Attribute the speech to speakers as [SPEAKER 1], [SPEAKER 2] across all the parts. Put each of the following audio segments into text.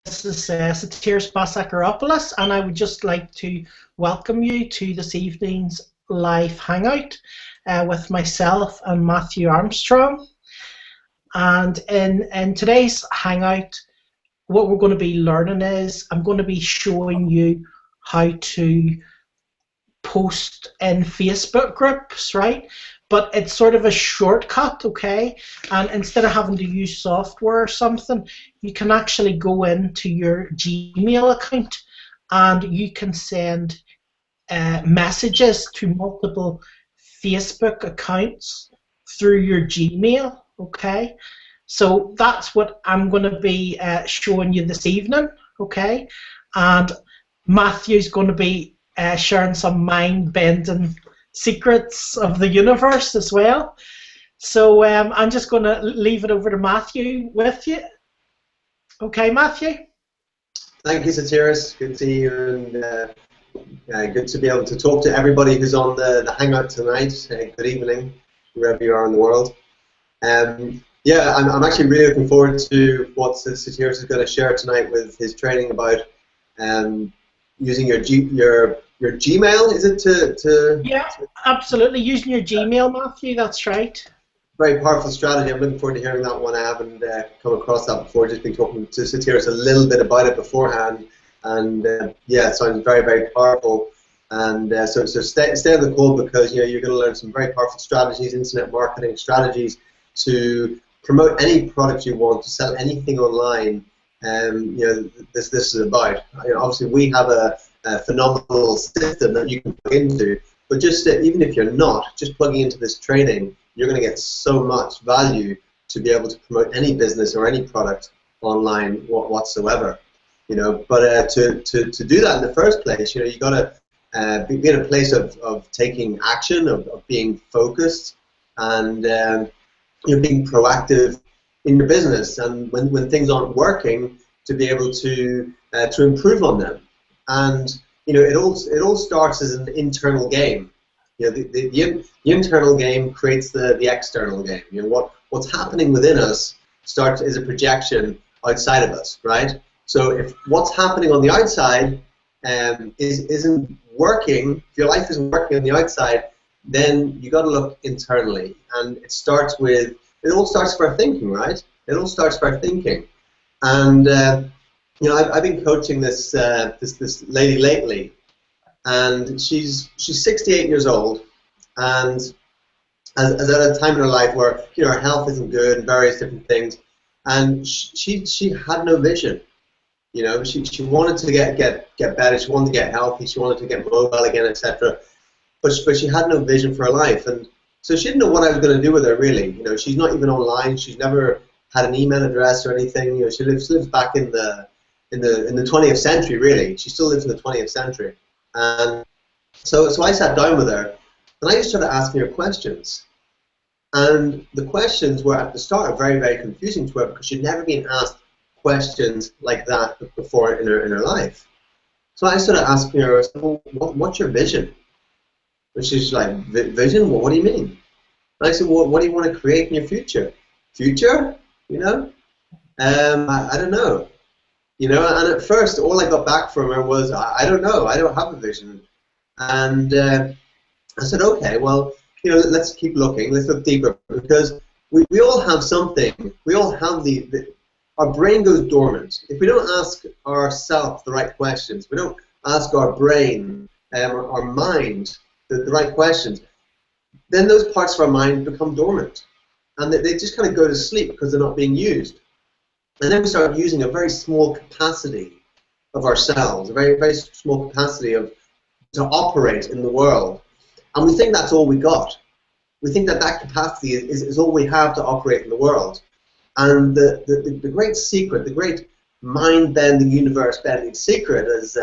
[SPEAKER 1] This is Satiris Basakaropoulos, and I would just like to welcome you to this evening's live hangout with myself and Matthew Armstrong. And in today's hangout, what we're going to be learning is I'm going to be showing you how to post in Facebook groups, right? But it's sort of a shortcut, okay? And instead of having to use software or something, you can actually go into your Gmail account and you can send messages to multiple Facebook accounts through your Gmail, okay? So that's what I'm going to be showing you this evening, okay? And Matthew's going to be sharing some mind-bending secrets of the universe as well. So I'm just going to leave it over to Matthew with you. Okay, Matthew?
[SPEAKER 2] Thank you, Satiris. Good to see you, and good to be able to talk to everybody who's on the Hangout tonight. Good evening, wherever you are in the world. Yeah, I'm actually really looking forward to what Satiris is going to share tonight with his training about using your Gmail, is it to
[SPEAKER 1] Yeah, absolutely. Using your Gmail, Matthew, that's right.
[SPEAKER 2] Very powerful strategy. I'm looking forward to hearing that one. I haven't come across that before. Just been talking to Satiris a little bit about it beforehand, and yeah, it sounds very, very powerful. And so stay on the call, because you're going to learn some very powerful strategies, internet marketing strategies, to promote any product you want, to sell anything online. This is about. Obviously, we have a phenomenal system that you can plug into, but just even if you're not, just plugging into this training, you're going to get so much value to be able to promote any business or any product online whatsoever. But to do that in the first place, you got to be in a place of taking action, of being focused, and being proactive in your business, and when things aren't working, to be able to improve on them. And it all starts as an internal game. The internal game creates the external game. What's happening within us is a projection outside of us, right? So if what's happening on the outside isn't working, if your life isn't working on the outside, then you got to look internally, and it all starts with our thinking, right? It all starts with our thinking. And I've been coaching this lady lately, and she's 68 years old, and as at a time in her life where her health isn't good and various different things, and she had no vision. She wanted to get better, she wanted to get healthy, she wanted to get mobile again, etc. But she had no vision for her life, and so she didn't know what I was going to do with her, really. She's not even online. She's never had an email address or anything. She lives back in the 20th century, really. She still lives in the 20th century. And so I sat down with her, and I just started asking her questions. And the questions were at the start very, very confusing to her, because she'd never been asked questions like that before in her life. So I started asking her, well, what's your vision? And she's like, vision? Well, what do you mean? And I said, well, what do you want to create in your future? Future? I don't know. And at first, all I got back from her was, I don't know, I don't have a vision. And I said, okay, well, let's keep looking, let's look deeper, because we all have something. We all have our brain goes dormant. If we don't ask ourselves the right questions, we don't ask our brain, our mind, the right questions, then those parts of our mind become dormant, and they just kind of go to sleep because they're not being used. And then we start using a very small capacity of ourselves, a very, very small capacity to operate in the world, and we think that's all we got. We think that capacity is all we have to operate in the world. And the great secret, the great mind-bending, universe-bending secret, as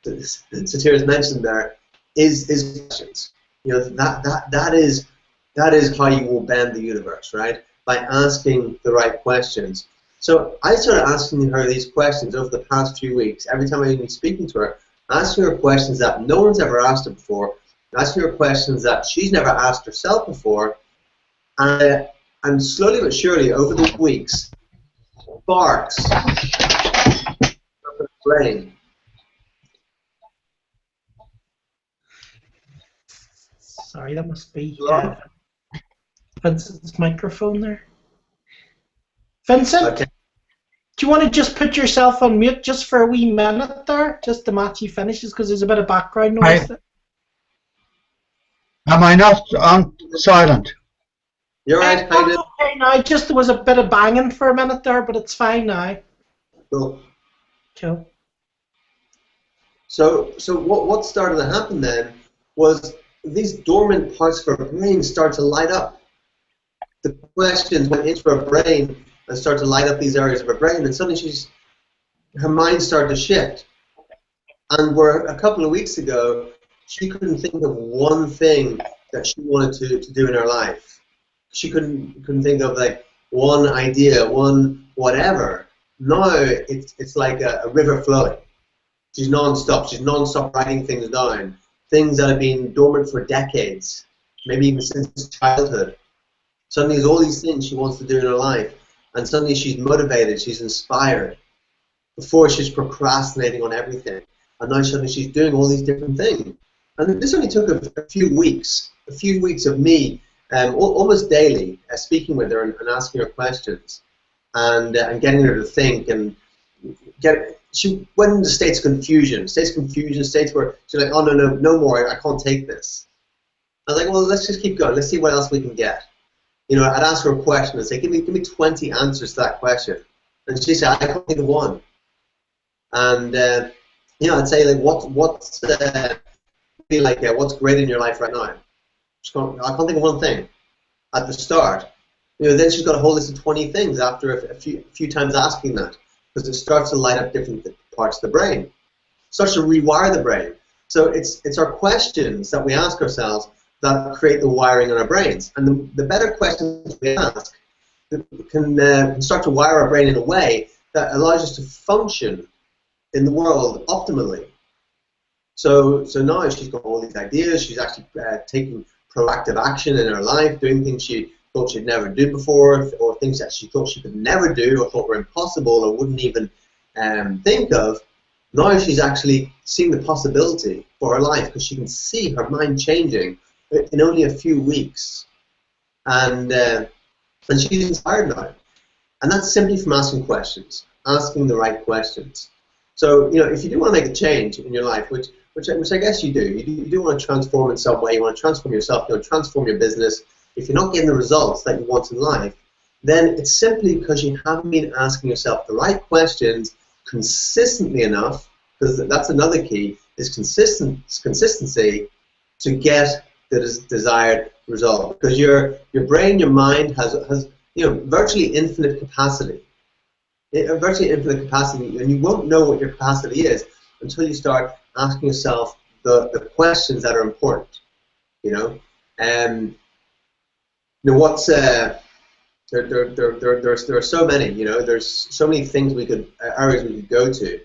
[SPEAKER 2] Satiris mentioned there, is questions. That is how you will bend the universe, right? By asking the right questions. So I started asking her these questions over the past few weeks. Every time I've been speaking to her, asking her questions that no one's ever asked her before, asking her questions that she's never asked herself before, and slowly but surely over the weeks, sparks brain.
[SPEAKER 1] Sorry, that must be
[SPEAKER 2] Hello?
[SPEAKER 1] Vincent's microphone there. Vincent,
[SPEAKER 2] Okay.
[SPEAKER 1] do you want to just put yourself on mute just for a wee minute there, just till Matthew finishes, because there's a bit of background noise.
[SPEAKER 3] Am I not on silent?
[SPEAKER 2] You're right, how you doing?
[SPEAKER 1] Okay now, just there was a bit of banging for a minute there, but it's fine now.
[SPEAKER 2] Cool.
[SPEAKER 1] Cool.
[SPEAKER 2] So what started to happen then was these dormant parts of her brain started to light up. The questions went into her brain and started to light up these areas of her brain, and suddenly her mind started to shift. And where a couple of weeks ago, she couldn't think of one thing that she wanted to do in her life. She couldn't think of like one idea, one whatever. Now it's like a river flowing. She's non-stop. She's non-stop writing things down, things that have been dormant for decades, maybe even since childhood. Suddenly there's all these things she wants to do in her life, and suddenly she's motivated, she's inspired. Before she's procrastinating on everything, and now suddenly she's doing all these different things. And this only took a few weeks of me almost daily speaking with her and asking her questions, and getting her to think and she went into states of confusion, states where she's like, oh no more, I can't take this. I was like, well, let's just keep going, let's see what else we can get. You know, I'd ask her a question and say, give me 20 answers to that question, and she said, I can't think of one. And you know, I'd say like, what's great in your life right now? I can't think of one thing at the start. You know, then she's got a whole list of 20 things after a few times asking that, because it starts to light up different parts of the brain. It starts to rewire the brain. So it's our questions that we ask ourselves that create the wiring in our brains. And the better questions we ask can start to wire our brain in a way that allows us to function in the world optimally. So now she's got all these ideas. She's actually taking proactive action in her life, doing things she thought she'd never do before, or things that she thought she could never do, or thought were impossible, or wouldn't even think of. Now she's actually seeing the possibility for her life, because she can see her mind changing in only a few weeks, and she's inspired now. And that's simply from asking questions, asking the right questions. So, you know, if you do want to make a change in your life, which I guess you do, you do want to transform in some way, you want to transform yourself, you want to transform your business. If you're not getting the results that you want in life, then it's simply because you haven't been asking yourself the right questions consistently enough, because that's another key, is consistency to get the desired result. Because your brain, your mind has you know, virtually infinite capacity. Virtually infinite capacity, and you won't know what your capacity is until you start asking yourself the questions that are important. You know, you know, what's there are so many. You know, there's so many things areas we could go to,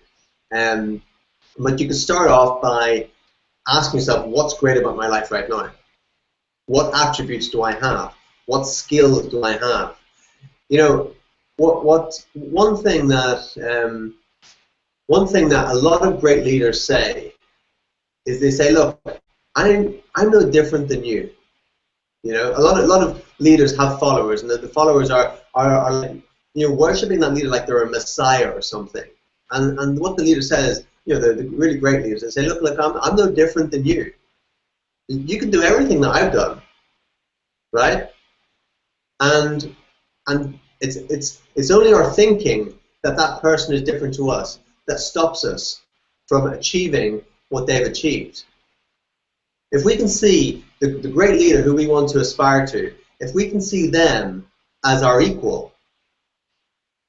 [SPEAKER 2] but you could start off by asking yourself, what's great about my life right now? What attributes do I have? What skills do I have? You know, one thing that a lot of great leaders say is they say, look, I'm no different than you. You know, a lot of leaders have followers, and the followers are you know, worshiping that leader like they're a messiah or something. And what the leader says, you know, the really great leaders, they say, look, I'm no different than you. You can do everything that I've done, right? And it's only our thinking that person is different to us that stops us from achieving what they've achieved. If we can see the great leader who we want to aspire to, if we can see them as our equal,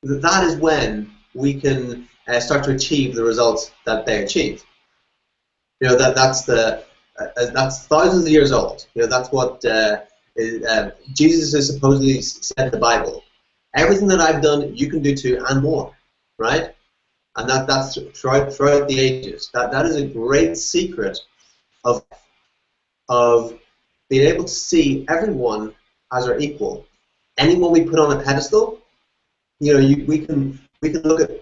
[SPEAKER 2] that is when we can start to achieve the results that they achieve. You know, that's thousands of years old. You know, that's what Jesus has supposedly said in the Bible. Everything that I've done, you can do too, and more, right? And that's throughout the ages. That is a great secret of being able to see everyone as our equal. Anyone we put on a pedestal, you know, we can we can look at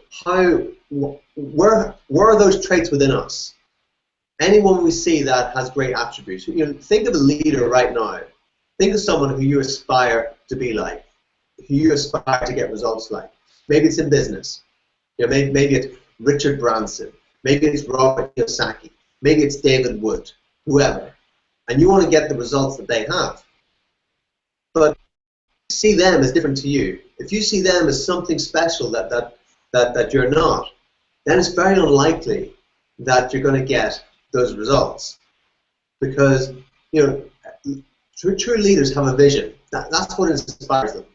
[SPEAKER 2] where are those traits within us. Anyone we see that has great attributes. Think of a leader right now. Think of someone who you aspire to be like, who you aspire to get results like. Maybe it's in business. Maybe it's Richard Branson. Maybe it's Robert Kiyosaki. Maybe it's David Wood. Whoever. And you want to get the results that they have. But if you see them as different to you, if you see them as something special that you're not, then it's very unlikely that you're going to get those results. Because true leaders have a vision. That's what inspires them.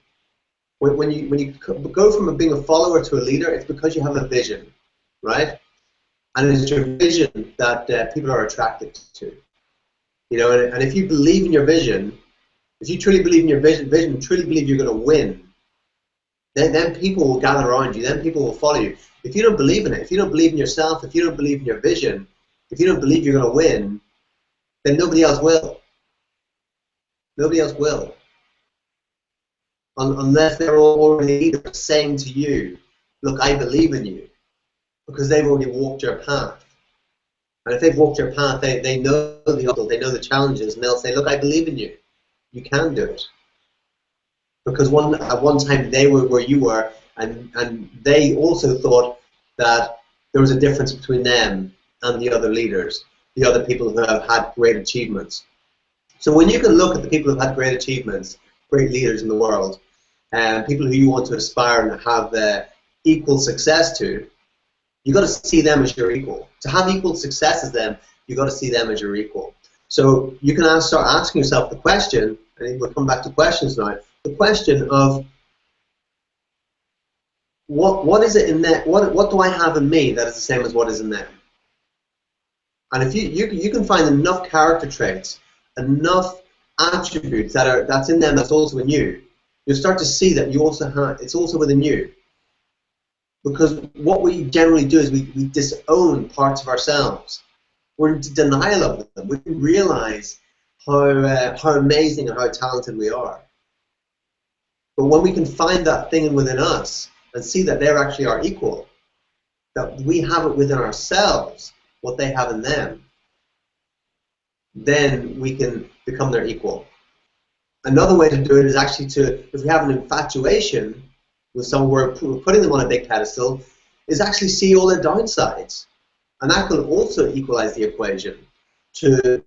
[SPEAKER 2] When you go from being a follower to a leader, it's because you have a vision, right? And it's your vision that people are attracted to. And if you believe in your vision, if you truly believe in your vision, truly believe you're going to win, then people will gather around you. Then people will follow you. If you don't believe in it, if you don't believe in yourself, if you don't believe in your vision, if you don't believe you're going to win, then nobody else will. Nobody else will. Unless they're already saying to you, look, I believe in you, because they've already walked your path. And if they've walked your path, they know the obstacles, they know the challenges, and they'll say, look, I believe in you. You can do it. Because at one time they were where you were, and they also thought that there was a difference between them and the other leaders, the other people who have had great achievements. So when you can look at the people who have had great achievements, great leaders in the world, and people who you want to aspire and have equal success to, you've got to see them as your equal. To have equal success as them, you've got to see them as your equal. So you can start asking yourself the question, and we'll come back to questions now, the question of what is it in that, what do I have in me that is the same as what is in them? And if you can find enough character traits, enough attributes that's in them that's also in you, you'll start to see that you also have, it's also within you. Because what we generally do is we disown parts of ourselves. We're in denial of them. We don't realize how amazing and how talented we are. But when we can find that thing within us and see that they're actually our equal, that we have it within ourselves, what they have in them, then we can become their equal. Another way to do it is actually if we have an infatuation with someone, we're putting them on a big pedestal, is actually see all their downsides. And that can also equalize the equation, to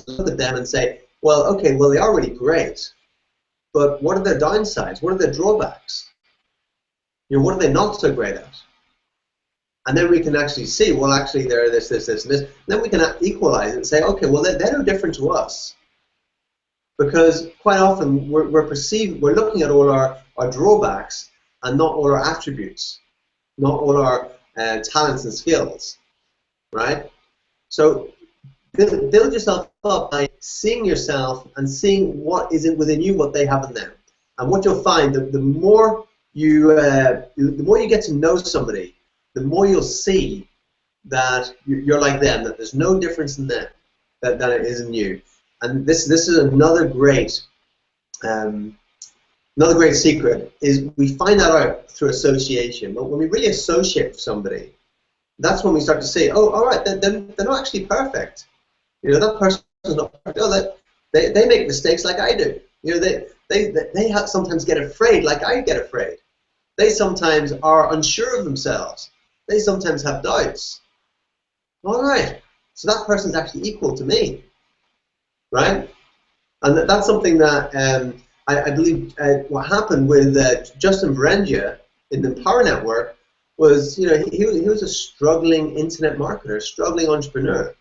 [SPEAKER 2] look at them and say, well, okay, well, they are really great, but what are their downsides? What are their drawbacks? What are they not so great at? And then we can actually see, well, actually, they're this, and this. And then we can equalize it and say, okay, well, they're no different to us. Because quite often we're looking at all our drawbacks and not all our attributes, not all our talents and skills, right? So build yourself up by seeing yourself and seeing what is within you, what they have in them. And what you'll find, the more you get to know somebody, the more you'll see that you're like them, that there's no difference in them than it is in you. And this is another great secret, is we find that out through association. But when we really associate with somebody, that's when we start to say, oh, all right, they're not actually perfect. That person's not perfect. Oh, they make mistakes like I do. They sometimes get afraid like I get afraid. They sometimes are unsure of themselves. They sometimes have doubts. All right, so that person's actually equal to me, right? And that's something that I believe what happened with Justin Berengia in the Empower Network was, he was a struggling internet marketer, struggling entrepreneur,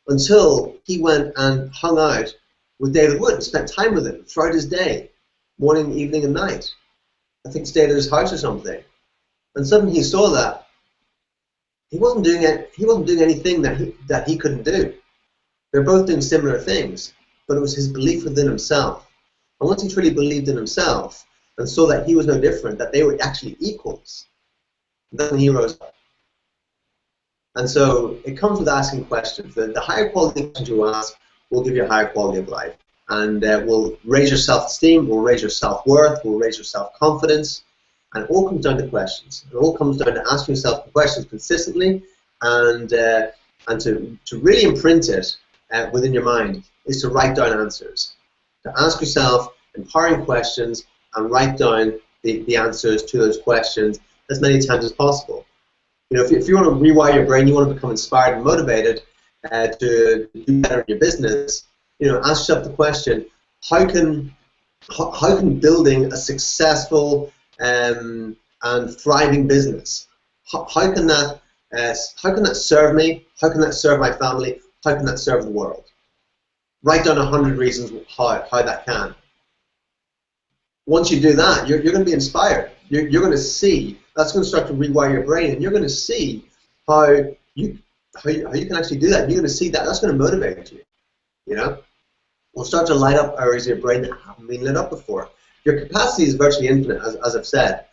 [SPEAKER 2] until he went and hung out with David Wood and spent time with him throughout his day, morning, evening, and night. I think stayed at his house or something. And suddenly he saw that he wasn't doing anything that he couldn't do. They're both doing similar things, but it was his belief within himself. And once he truly believed in himself and saw that he was no different, that they were actually equals, then he rose up. And so it comes with asking questions. The higher quality questions you ask will give you a higher quality of life, and will raise your self-esteem, will raise your self-worth, will raise your self-confidence, And it all comes down to questions. It all comes down to asking yourself the questions consistently, and to really imprint it within your mind is to write down answers. To ask yourself empowering questions and write down the answers to those questions as many times as possible. You know, if you want to rewire your brain, you want to become inspired and motivated to do better in your business, you know, ask yourself the question, how can building a successful and thriving business, how can that serve me? How can that serve my family? How can that serve the world? Write down 100 reasons how that can. Once you do that, you're going to be inspired. You're going to see, that's going to start to rewire your brain, and you're going to see how you can actually do that. You're going to see that. That's going to motivate you. You know, we'll start to light up areas of your brain that haven't been lit up before. Your capacity is virtually infinite, as I've said,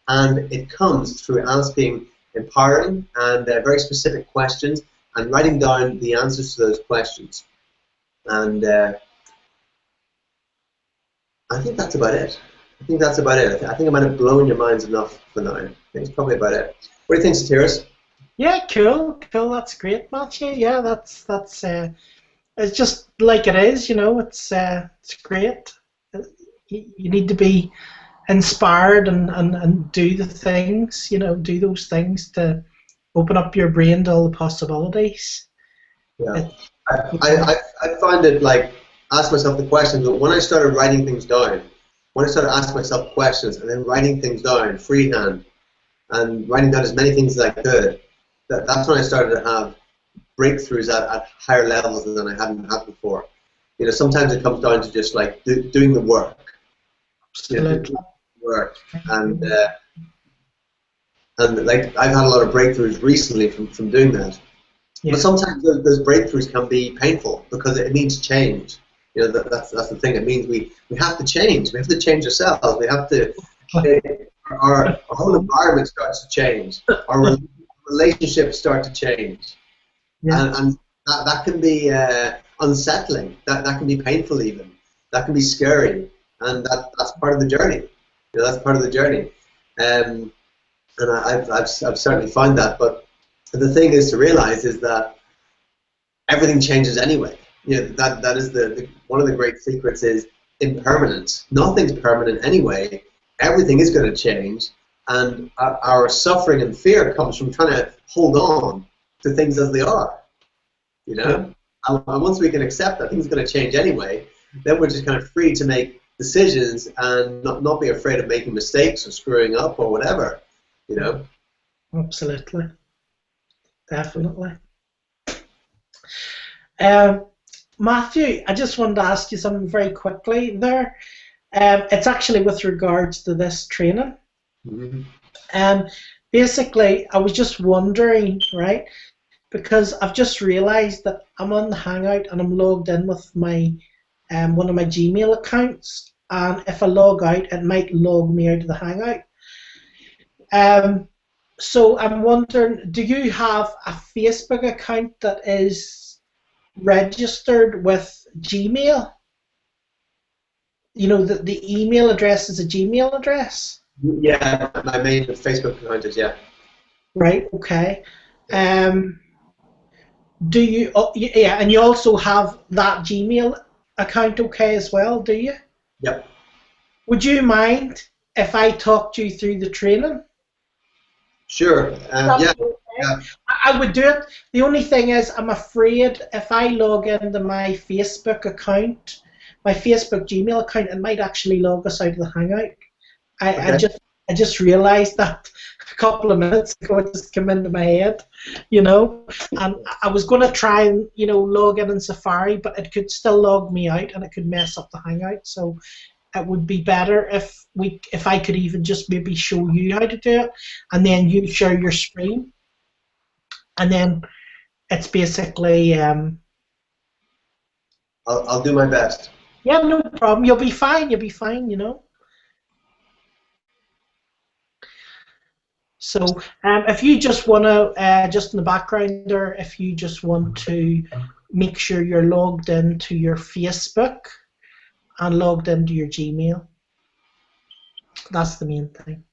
[SPEAKER 2] and it comes through asking empowering and very specific questions and writing down the answers to those questions. And I think that's about it. I think that's about it. I think I might have blown your minds enough for now. I think it's probably about it. What do you think, Satiris?
[SPEAKER 1] Yeah, cool. That's great, Matthew. Yeah, that's it's just like it is. You know, it's great. You need to be inspired and do the things. You know, do those things to open up your brain to all the possibilities.
[SPEAKER 2] Yeah, I find it like ask myself the questions, but when I started writing things down, when I started asking myself questions and then writing things down freehand and writing down as many things as I could, that's when I started to have breakthroughs at higher levels than I hadn't had before. You know, sometimes it comes down to just like doing the work. You know, doing the work, and like I've had a lot of breakthroughs recently from doing that. Yeah. But sometimes those breakthroughs can be painful because it means change. You know, that's the thing. It means we have to change. We have to change ourselves. We have to. Our whole environment starts to change. Our relationships start to change, yeah. and that can be unsettling. That can be painful even. That can be scary, and that's part of the journey. You know, that's part of the journey. And I've certainly found that. But the thing is to realize is that everything changes anyway. You know, that is the one of the great secrets is impermanence. Nothing's permanent anyway. Everything is going to change, and our suffering and fear comes from trying to hold on to things as they are. You know, and once we can accept that things are going to change anyway, then we're just kind of free to make decisions and not be afraid of making mistakes or screwing up or whatever. You know.
[SPEAKER 1] Absolutely. Definitely. Matthew, I just wanted to ask you something very quickly there. It's actually with regards to this training. Mm-hmm. Basically, I was just wondering, right, because I've just realised that I'm on the Hangout and I'm logged in with my one of my Gmail accounts, and if I log out, it might log me out of the Hangout. So I'm wondering, do you have a Facebook account that is registered with Gmail? You know, the email address is a Gmail address?
[SPEAKER 2] Yeah, my main Facebook account is, yeah.
[SPEAKER 1] Right, okay. Do you, yeah, and you also have that Gmail account okay as well, do you?
[SPEAKER 2] Yep.
[SPEAKER 1] Would you mind if I talked you through the training?
[SPEAKER 2] Sure, yeah.
[SPEAKER 1] I would do it. The only thing is, I'm afraid if I log into my Facebook account, my Facebook Gmail account, it might actually log us out of the Hangout. I just realised that a couple of minutes ago. It just came into my head, you know. And I was going to try and, you know, log in Safari, but it could still log me out and it could mess up the Hangout. So it would be better if I could even just maybe show you how to do it, and then you share your screen, and then it's basically.
[SPEAKER 2] I'll do my best.
[SPEAKER 1] Yeah, no problem. You'll be fine. You'll be fine. You know. So if you just want to, just in the background there, if you just want to make sure you're logged into your Facebook and logged into your Gmail, that's the main thing.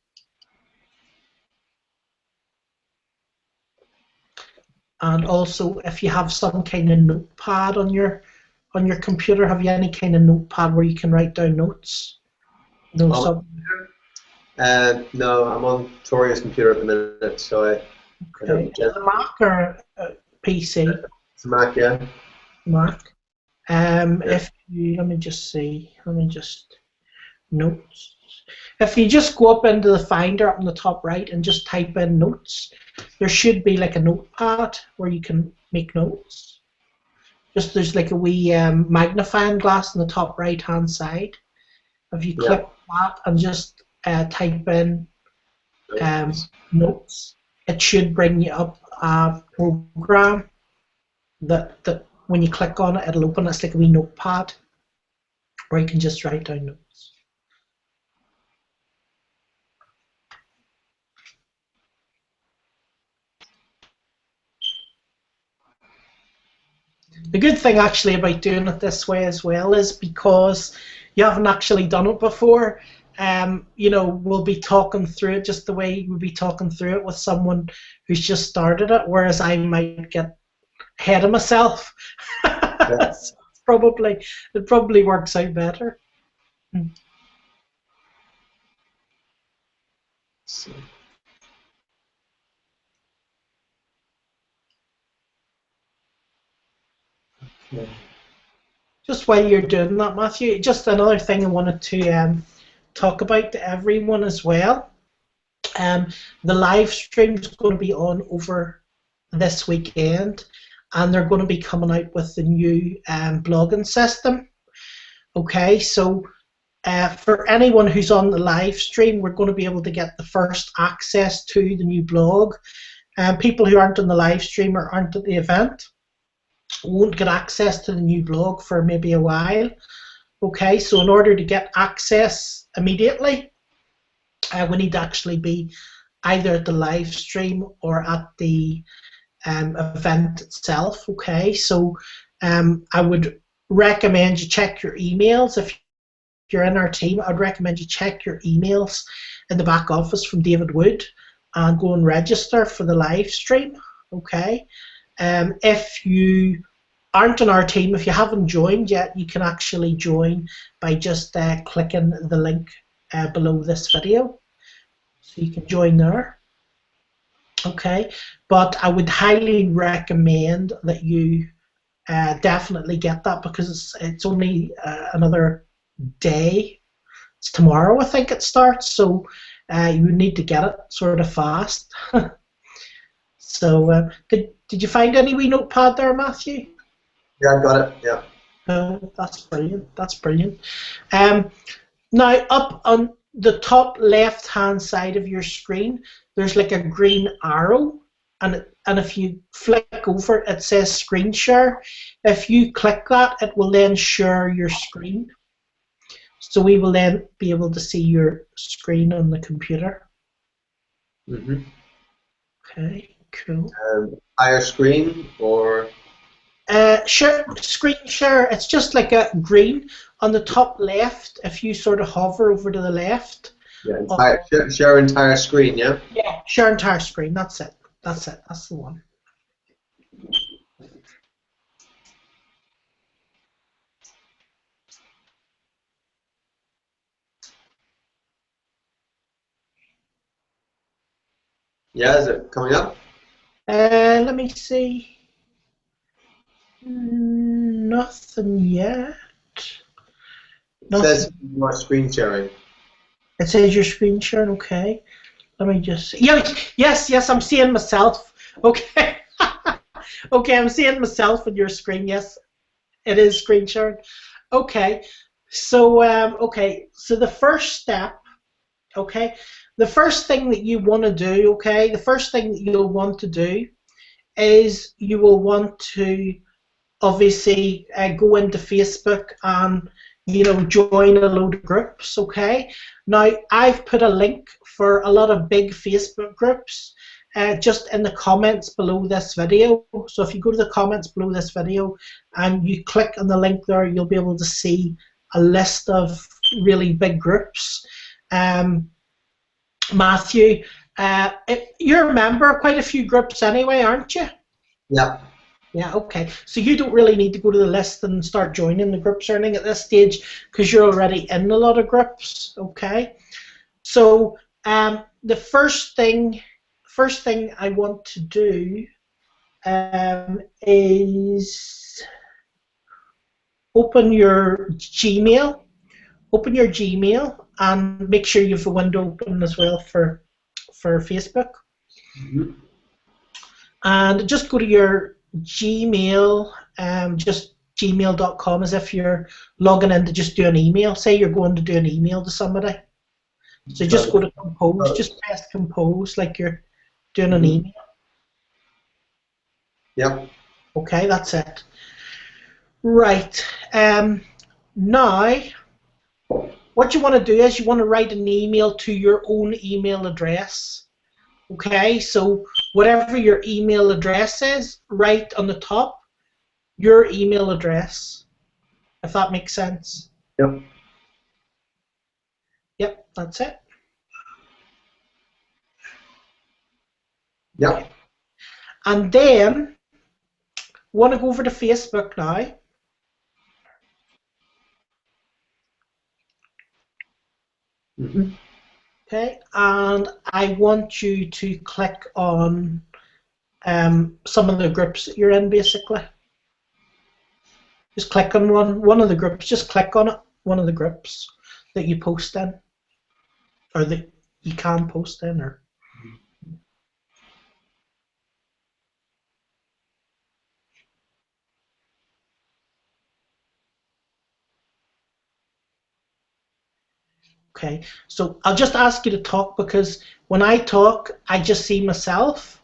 [SPEAKER 1] And also, if you have some kind of notepad on your computer, have you any kind of notepad where you can write down notes? No,
[SPEAKER 2] no, I'm on Tori's computer at the minute, so I
[SPEAKER 1] okay. Is it a Mac or a PC?
[SPEAKER 2] It's a Mac, yeah.
[SPEAKER 1] Mac. If you, let me just notes. If you just go up into the Finder up in the top right and just type in notes, there should be like a notepad where you can make notes. Just there's like a wee magnifying glass in the top right hand side. If you click that and just type in notes, it should bring you up a program that when you click on it, it'll open. It's like a wee notepad where you can just write down notes. The good thing actually about doing it this way as well is because you haven't actually done it before, you know, we'll be talking through it just the way we'll be talking through it with someone who's just started it, whereas I might get ahead of myself.
[SPEAKER 2] Yeah.
[SPEAKER 1] So it probably works out better.
[SPEAKER 2] Okay.
[SPEAKER 1] Just while you're doing that, Matthew, just another thing I wanted to talk about to everyone as well. The live stream's going to be on over this weekend, and they're going to be coming out with the new blogging system. Okay, so for anyone who's on the live stream, we're going to be able to get the first access to the new blog. People who aren't on the live stream or aren't at the event won't get access to the new blog for maybe a while. Okay, so in order to get access immediately, we need to actually be either at the live stream or at the event itself. Okay, so I would recommend you check your emails. If you're in our team, I'd recommend you check your emails in the back office from David Wood and go and register for the live stream. Okay. If you aren't on our team, if you haven't joined yet, you can actually join by just clicking the link below this video. So you can join there. Okay, but I would highly recommend that you definitely get that because it's only another day. It's tomorrow, I think it starts, so you need to get it sort of fast. So, did you find any wee notepad there, Matthew?
[SPEAKER 2] Yeah, I got it. Yeah.
[SPEAKER 1] Oh, that's brilliant. That's brilliant. Now, up on the top left-hand side of your screen, there's like a green arrow, and if you flick over it, it says Screen Share. If you click that, it will then share your screen. So we will then be able to see your screen on the computer.
[SPEAKER 2] Mm-hmm.
[SPEAKER 1] Okay. Cool.
[SPEAKER 2] Higher screen or?
[SPEAKER 1] Screen share. It's just like a green on the top left. If you sort of hover over to the left.
[SPEAKER 2] Yeah, share entire screen. Yeah.
[SPEAKER 1] Yeah, share entire screen. That's it. That's it. That's the one.
[SPEAKER 2] Yeah, is it coming up?
[SPEAKER 1] Let me see. Nothing yet.
[SPEAKER 2] It says you are screen sharing.
[SPEAKER 1] It says you're screen sharing. Okay. Let me just see. Yes. I'm seeing myself. Okay. Okay, I'm seeing myself on your screen. Yes, it is screen sharing. Okay. So So the first step. Okay. The first thing that you want to do. Okay. The first thing that you'll want to do is you will want to obviously go into Facebook and join a load of groups. Okay, now I've put a link for a lot of big Facebook groups just in the comments below this video. So if you go to the comments below this video and you click on the link there, you'll be able to see a list of really big groups. Matthew, you're a member of quite a few groups anyway, aren't you?
[SPEAKER 2] Yeah.
[SPEAKER 1] Yeah, okay. So you don't really need to go to the list and start joining the groups or anything at this stage because you're already in a lot of groups, okay? So the first thing I want to do is open your Gmail. Open your Gmail and make sure you have a window open as well for Facebook.
[SPEAKER 2] Mm-hmm.
[SPEAKER 1] And just go to your Gmail, just gmail.com, as if you're logging in to just do an email. Say you're going to do an email to somebody. So just go to compose, just press compose like you're doing an email.
[SPEAKER 2] Yep.
[SPEAKER 1] Okay, that's it. Right. Now, what you want to do is you want to write an email to your own email address. Okay, so whatever your email address is, write on the top your email address, if that makes sense.
[SPEAKER 2] Yep.
[SPEAKER 1] Yep, that's it.
[SPEAKER 2] Yep.
[SPEAKER 1] Okay. And then, want to go over to Facebook now.
[SPEAKER 2] Mm-hmm.
[SPEAKER 1] Okay, and I want you to click on some of the groups that you're in, basically. Just click on one of the groups. Just click on it, one of the groups that you post in, or that you can post in, or. Okay, so I'll just ask you to talk because when I talk, I just see myself,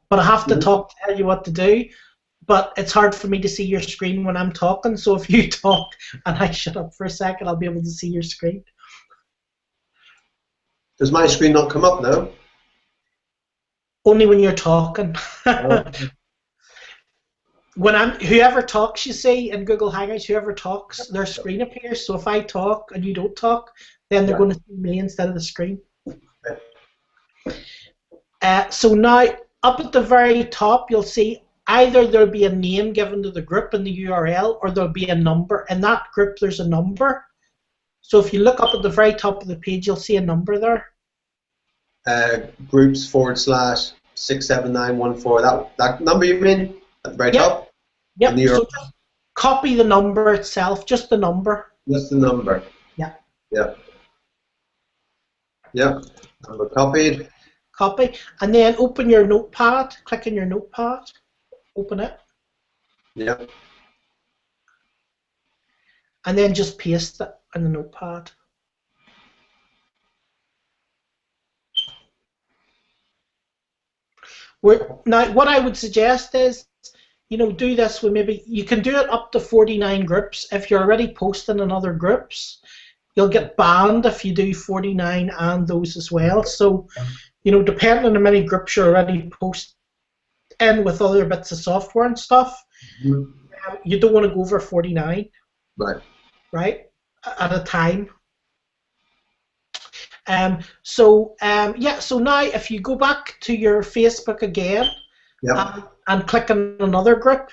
[SPEAKER 1] but I have to talk to tell you what to do. But it's hard for me to see your screen when I'm talking, so if you talk and I shut up for a second, I'll be able to see your screen.
[SPEAKER 2] Does my screen not come up now?
[SPEAKER 1] Only when you're talking.
[SPEAKER 2] Oh.
[SPEAKER 1] When whoever talks, you see, in Google Hangouts, whoever talks, their screen appears. So if I talk and you don't talk, then they're going to see me instead of the screen. So now, up at the very top, you'll see either there'll be a name given to the group in the URL, or there'll be a number. In that group, there's a number. So if you look up at the very top of the page, you'll see a number there.
[SPEAKER 2] Groups /67914. That number you mean at the very top?
[SPEAKER 1] Yep. So just copy the number itself, just the number.
[SPEAKER 2] Just the number.
[SPEAKER 1] Yeah.
[SPEAKER 2] Yeah. Yeah. Number copied.
[SPEAKER 1] Copy, and then open your notepad. Click on your notepad. Open it.
[SPEAKER 2] Yeah.
[SPEAKER 1] And then just paste it in the notepad. Now, what I would suggest is, do this with maybe, you can do it up to 49 groups. If you're already posting in other groups, you'll get banned if you do 49 and those as well. So, depending on how many groups you're already posting in with other bits of software and stuff, you don't want to go over 49. Right? At a time. So now if you go back to your Facebook again and click on another group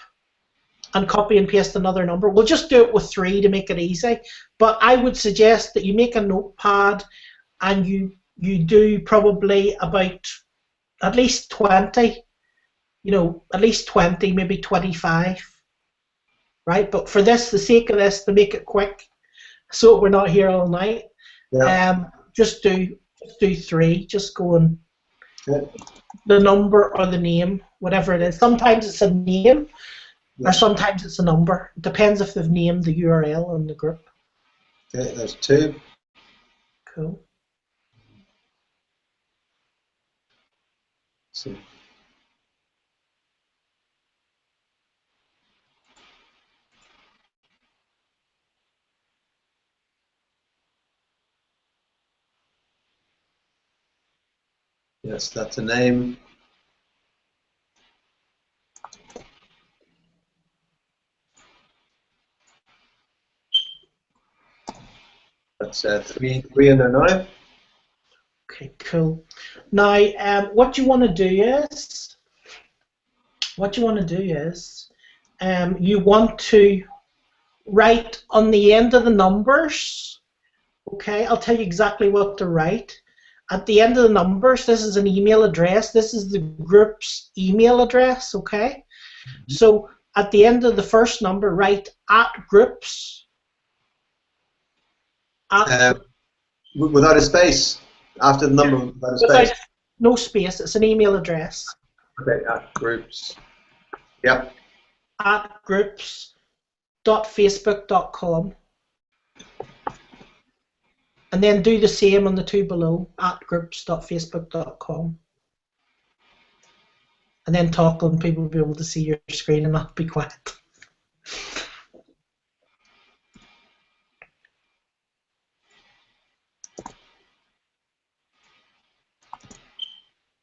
[SPEAKER 1] and copy and paste another number, we'll just do it with 3 to make it easy, but I would suggest that you make a notepad and you do probably about at least 20, at least 20, maybe 25, right? But for this, the sake of this, to make it quick, so we're not here all night, just do 3. Just go and the number or the name, whatever it is. Sometimes it's a name, or sometimes it's a number. It depends if they've named the URL in the group.
[SPEAKER 2] Okay, there's 2.
[SPEAKER 1] Cool.
[SPEAKER 2] So. Yes, that's a name. That's 3 in there now.
[SPEAKER 1] Okay, cool. Now, what you want to do is what you want to do is you want to write on the end of the numbers. Okay, I'll tell you exactly what to write. At the end of the numbers, this is an email address. This is the group's email address, okay? So at the end of the first number, write @groups.
[SPEAKER 2] Without a space. After the number, without a space.
[SPEAKER 1] No space. It's an email address.
[SPEAKER 2] Okay, @groups. Yep.
[SPEAKER 1] @groups.facebook.com. And then do the same on the two below, @groups.facebook.com. And then talk and people will be able to see your screen and not be quiet.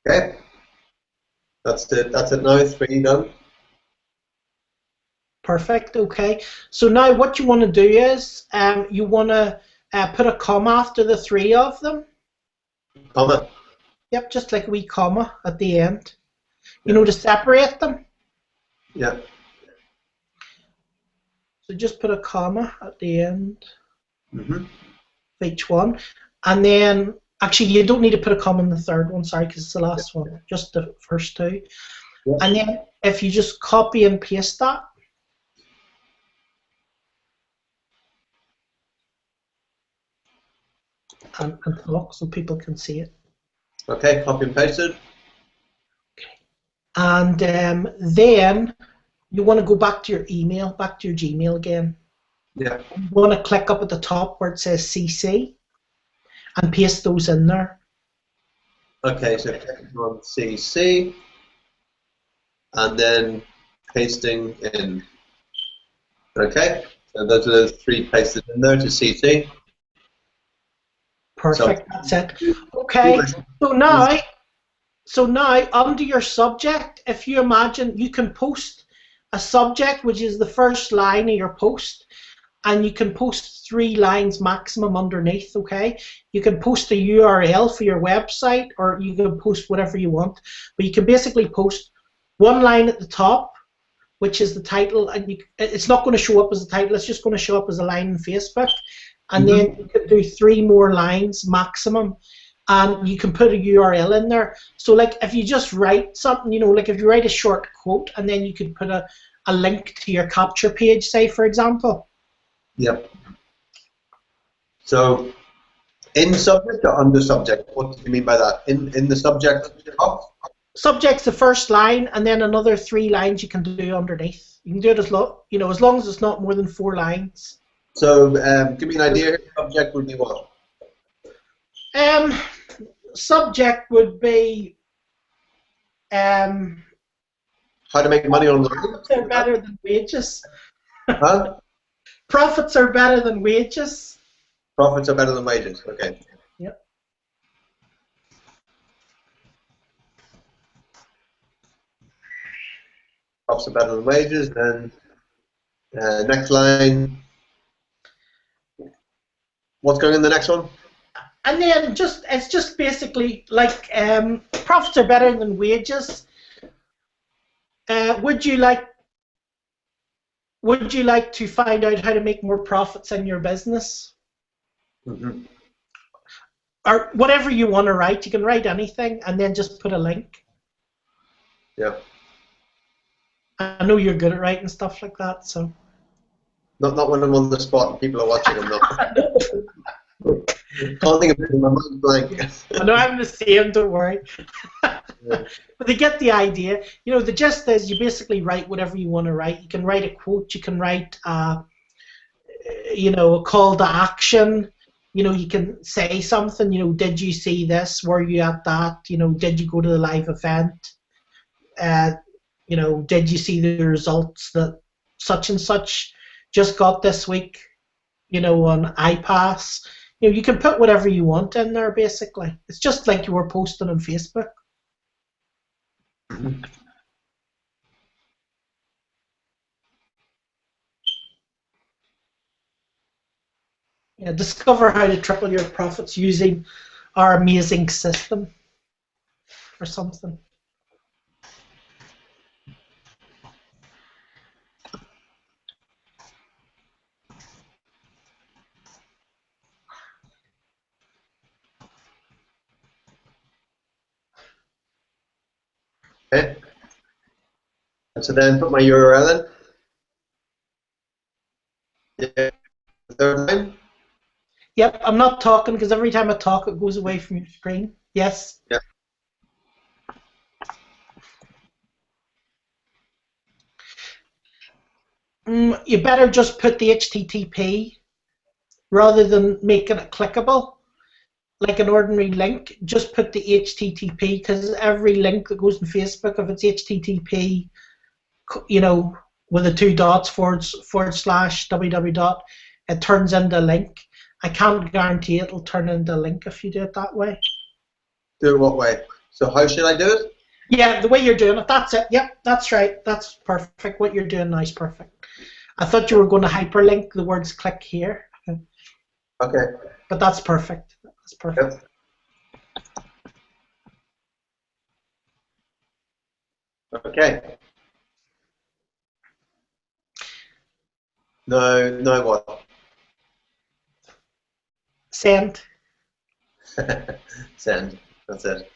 [SPEAKER 2] Okay. That's it now, 3 done.
[SPEAKER 1] Perfect, okay. So now what you want to do is you want to put a comma after the 3 of them.
[SPEAKER 2] Comma.
[SPEAKER 1] Yep, just like a wee comma at the end. You know, to separate them.
[SPEAKER 2] Yeah.
[SPEAKER 1] So just put a comma at the end
[SPEAKER 2] of
[SPEAKER 1] each one. And then, actually, you don't need to put a comma in the third one, sorry, because it's the last one, just the first 2.
[SPEAKER 2] Yeah.
[SPEAKER 1] And then if you just copy and paste that, and talk so people can see it.
[SPEAKER 2] Okay, copy and paste it.
[SPEAKER 1] Okay. And then you want to go back to your email, back to your Gmail again.
[SPEAKER 2] Yeah.
[SPEAKER 1] You want to click up at the top where it says CC and paste those in there.
[SPEAKER 2] Okay, so clicking on CC and then pasting in. Okay, so those are the 3 pasted in there to CC.
[SPEAKER 1] Perfect, that's it. Okay, so now under your subject, if you imagine, you can post a subject which is the first line of your post, and you can post 3 lines maximum underneath, okay? You can post a URL for your website, or you can post whatever you want, but you can basically post 1 line at the top, which is the title, and it's not going to show up as a title, it's just going to show up as a line in Facebook. And then you can do 3 more lines maximum, and you can put a URL in there. So like if you just write something, you know, like if you write a short quote and then you could put a link to your capture page, say, for example.
[SPEAKER 2] Yep. So in subject or under subject? What do you mean by that? In the subject up?
[SPEAKER 1] Subject's the first line, and then another 3 lines you can do underneath. You can do it as long as it's not more than 4 lines.
[SPEAKER 2] So give me an idea. Subject would be what?
[SPEAKER 1] Subject would be
[SPEAKER 2] how to make money online.
[SPEAKER 1] Profits are better than wages.
[SPEAKER 2] Huh?
[SPEAKER 1] Profits are better than wages.
[SPEAKER 2] Profits are better than wages. Okay.
[SPEAKER 1] Yep.
[SPEAKER 2] Profits are better than wages. Then next line. What's going in the next one?
[SPEAKER 1] And then it's just basically like profits are better than wages. Would you like to find out how to make more profits in your business? Or whatever you want to write. You can write anything and then just put a link.
[SPEAKER 2] Yeah.
[SPEAKER 1] I know you're good at writing stuff like that, so.
[SPEAKER 2] Not when I'm on the spot and people are watching. I'm not. Can't think of it in my mind blank.
[SPEAKER 1] I know I'm the same. Don't worry.
[SPEAKER 2] Yeah.
[SPEAKER 1] But they get the idea. You know, the gist is you basically write whatever you want to write. You can write a quote. You can write, a call to action. You know, you can say something. You know, did you see this? Were you at that? You know, did you go to the live event? You know, did you see the results that such and such just got this week? You know, on iPass. You know, you can put whatever you want in there. Basically, it's just like you were posting on Facebook. Yeah, discover how to triple your profits using our amazing system or something.
[SPEAKER 2] Okay. And so then put my URL in. Yeah. The third line.
[SPEAKER 1] Yep, I'm not talking because every time I talk, it goes away from your screen. Yes.
[SPEAKER 2] Yeah.
[SPEAKER 1] You better just put the HTTP rather than making it clickable, like an ordinary link. Just put the HTTP because every link that goes on Facebook, if it's HTTP, you know, with the 2 dots / www, it turns into a link. I can't guarantee it'll turn into a link if you do it that way.
[SPEAKER 2] Do it what way? So how should I do it?
[SPEAKER 1] Yeah, the way you're doing it, that's it. Yep, that's right. That's perfect. What you're doing now is perfect. I thought you were going to hyperlink the words click here.
[SPEAKER 2] Okay.
[SPEAKER 1] But that's perfect. That's perfect.
[SPEAKER 2] Yep. Okay. No what?
[SPEAKER 1] Send.
[SPEAKER 2] Send. That's it.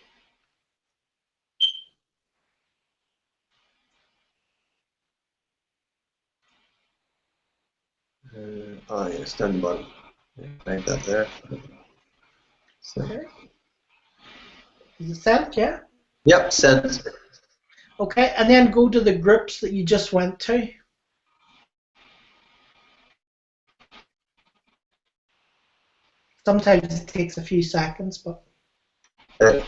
[SPEAKER 2] Oh yeah, stand button. Make that there.
[SPEAKER 1] Okay. Is it sent? Yeah.
[SPEAKER 2] Yep, send.
[SPEAKER 1] Okay, and then go to the groups that you just went to. Sometimes it takes a few seconds, but.
[SPEAKER 2] Okay.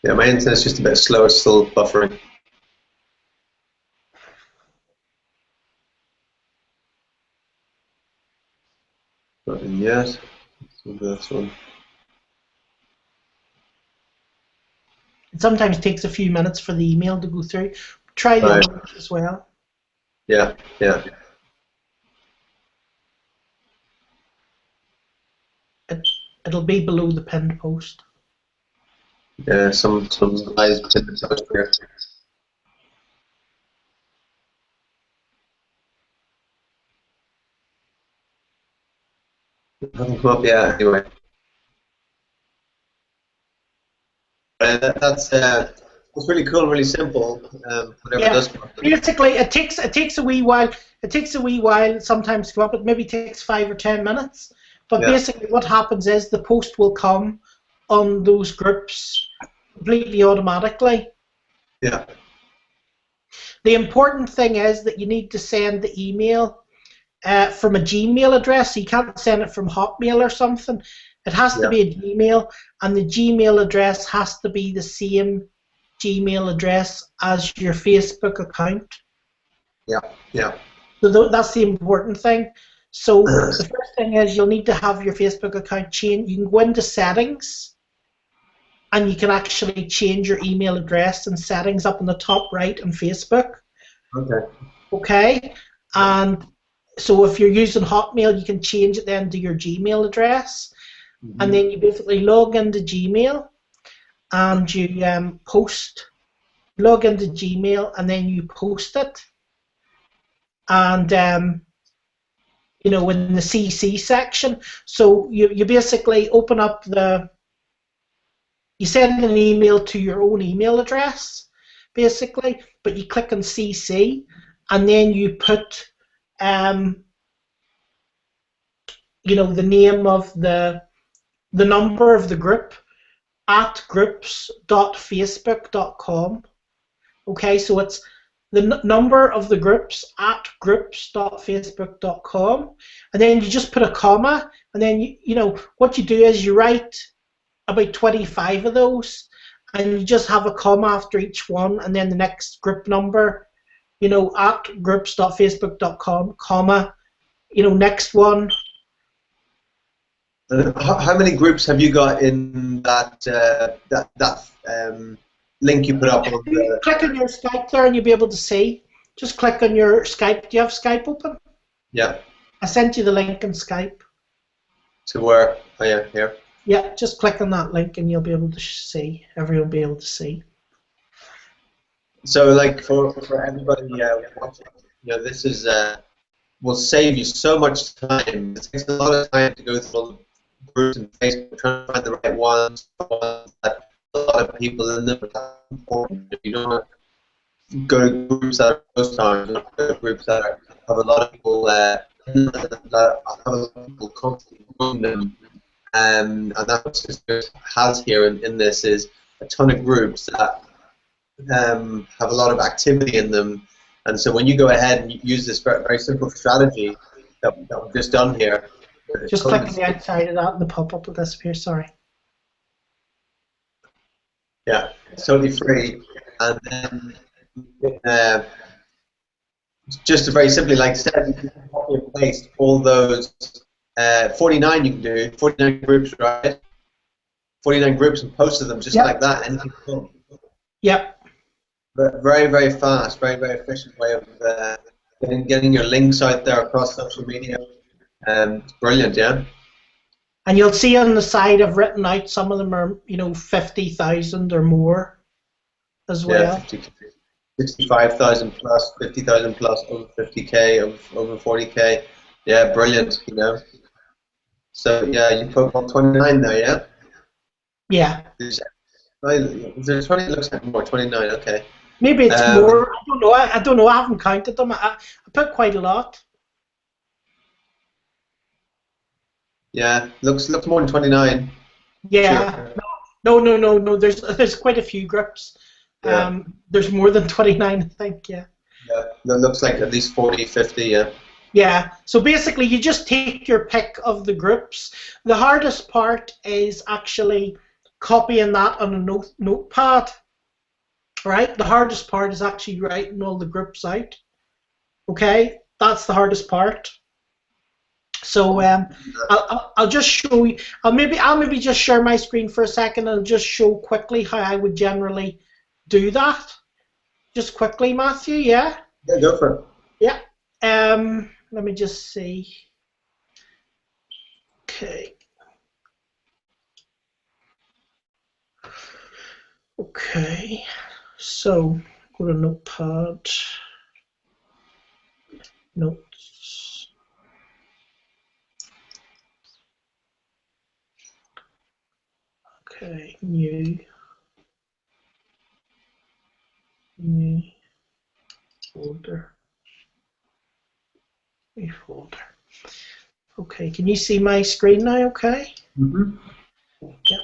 [SPEAKER 2] Yeah, my internet's just a bit slow, it's still buffering. Nothing yet. Let's do this one.
[SPEAKER 1] It sometimes takes a few minutes for the email to go through. Try the other ones as well.
[SPEAKER 2] Yeah, yeah.
[SPEAKER 1] It'll be below the pinned post.
[SPEAKER 2] Yeah, some guys pinned the post here. It hasn't come up yet anyway. That's really cool, really simple. Whatever
[SPEAKER 1] Yeah,
[SPEAKER 2] does come up.
[SPEAKER 1] basically it takes a wee while. It takes a wee while sometimes to come up. It maybe takes 5 or 10 minutes. But
[SPEAKER 2] Yeah.
[SPEAKER 1] basically what happens is the post will come on those groups completely automatically.
[SPEAKER 2] Yeah.
[SPEAKER 1] The important thing is that you need to send the email from a Gmail address. So you can't send it from Hotmail or something. It has to be a Gmail, and the Gmail address has to be the same Gmail address as your Facebook account.
[SPEAKER 2] Yeah, yeah.
[SPEAKER 1] So that's the important thing. So the first thing is you'll need to have your Facebook account changed. You can go into settings, and you can actually change your email address in settings up in the top right on Facebook.
[SPEAKER 2] Okay.
[SPEAKER 1] Okay, and so if you're using Hotmail, you can change it then to your Gmail address, and then you basically log into Gmail, and you log into Gmail, and then you post it, and you know, in the CC section. So you basically open up you send an email to your own email address, basically, but you click on CC, and then you put you know, the name of the number of the group at groups.facebook.com. Okay, so it's the number of the groups at groups.facebook.com, and then you just put a comma, and then you know what you do is you write about 25 of those, and you just have a comma after each one, and then the next group number, you know, at groups.facebook.com, comma, you know, next one.
[SPEAKER 2] How many groups have you got in that link you put up on the...
[SPEAKER 1] Click on your Skype there and you'll be able to see. Just click on your Skype. Do you have Skype open?
[SPEAKER 2] Yeah.
[SPEAKER 1] I sent you the link in Skype.
[SPEAKER 2] To where? Oh yeah, here.
[SPEAKER 1] Yeah, just click on that link and you'll be able to see. Everyone will be able to see.
[SPEAKER 2] So like for everybody watching, this is will save you so much time. It takes a lot of time to go through all the groups in Facebook, trying to find the right ones that a lot of people in them are important. If you don't want to go to groups that are close times, go to groups that have a lot of people that have a lot of people constantly joining them. And that's what Cisco has here in this is a ton of groups that have a lot of activity in them. And so when you go ahead and use this very, very simple strategy that we've just done here.
[SPEAKER 1] Just click on the outside of that and the pop-up will disappear, sorry.
[SPEAKER 2] Yeah, it's totally free. And then just to very simply, like I said, you can copy and paste all those 49 you can do, 49 groups, right? 49 groups and post to them just like that. And
[SPEAKER 1] yep.
[SPEAKER 2] But very, very fast, very, very efficient way of getting your links out there across social media. It's brilliant, yeah.
[SPEAKER 1] And you'll see on the side I've written out some of them are 50,000 or more as well.
[SPEAKER 2] Yeah, 65,000 plus, 50,000 plus, over 50K, over 40K. Yeah, brilliant. So yeah, you put on 29 there, yeah.
[SPEAKER 1] Yeah.
[SPEAKER 2] Is there 20? It looks like more. 29. Okay.
[SPEAKER 1] Maybe it's more. I don't know. I don't know. I haven't counted them. I put quite a lot.
[SPEAKER 2] Yeah, looks more than 29.
[SPEAKER 1] Yeah.
[SPEAKER 2] Sure.
[SPEAKER 1] No. There's quite a few groups.
[SPEAKER 2] Yeah.
[SPEAKER 1] There's more than 29, I think. Yeah.
[SPEAKER 2] Yeah. That looks like at least 40, 50. Yeah.
[SPEAKER 1] Yeah. So basically, you just take your pick of the groups. The hardest part is actually copying that on a notepad. Right. The hardest part is actually writing all the groups out. Okay. That's the hardest part. So I'll just show you. I'll maybe just share my screen for a second and I'll just show quickly how I would generally do that. Just quickly, Matthew. Yeah.
[SPEAKER 2] Yeah, go for it.
[SPEAKER 1] Yeah. Let me just see. Okay. Okay. So go to Notepad. Notes. Okay, new folder. New folder. Okay, can you see my screen now? Okay.
[SPEAKER 2] Mm-hmm.
[SPEAKER 1] Yeah.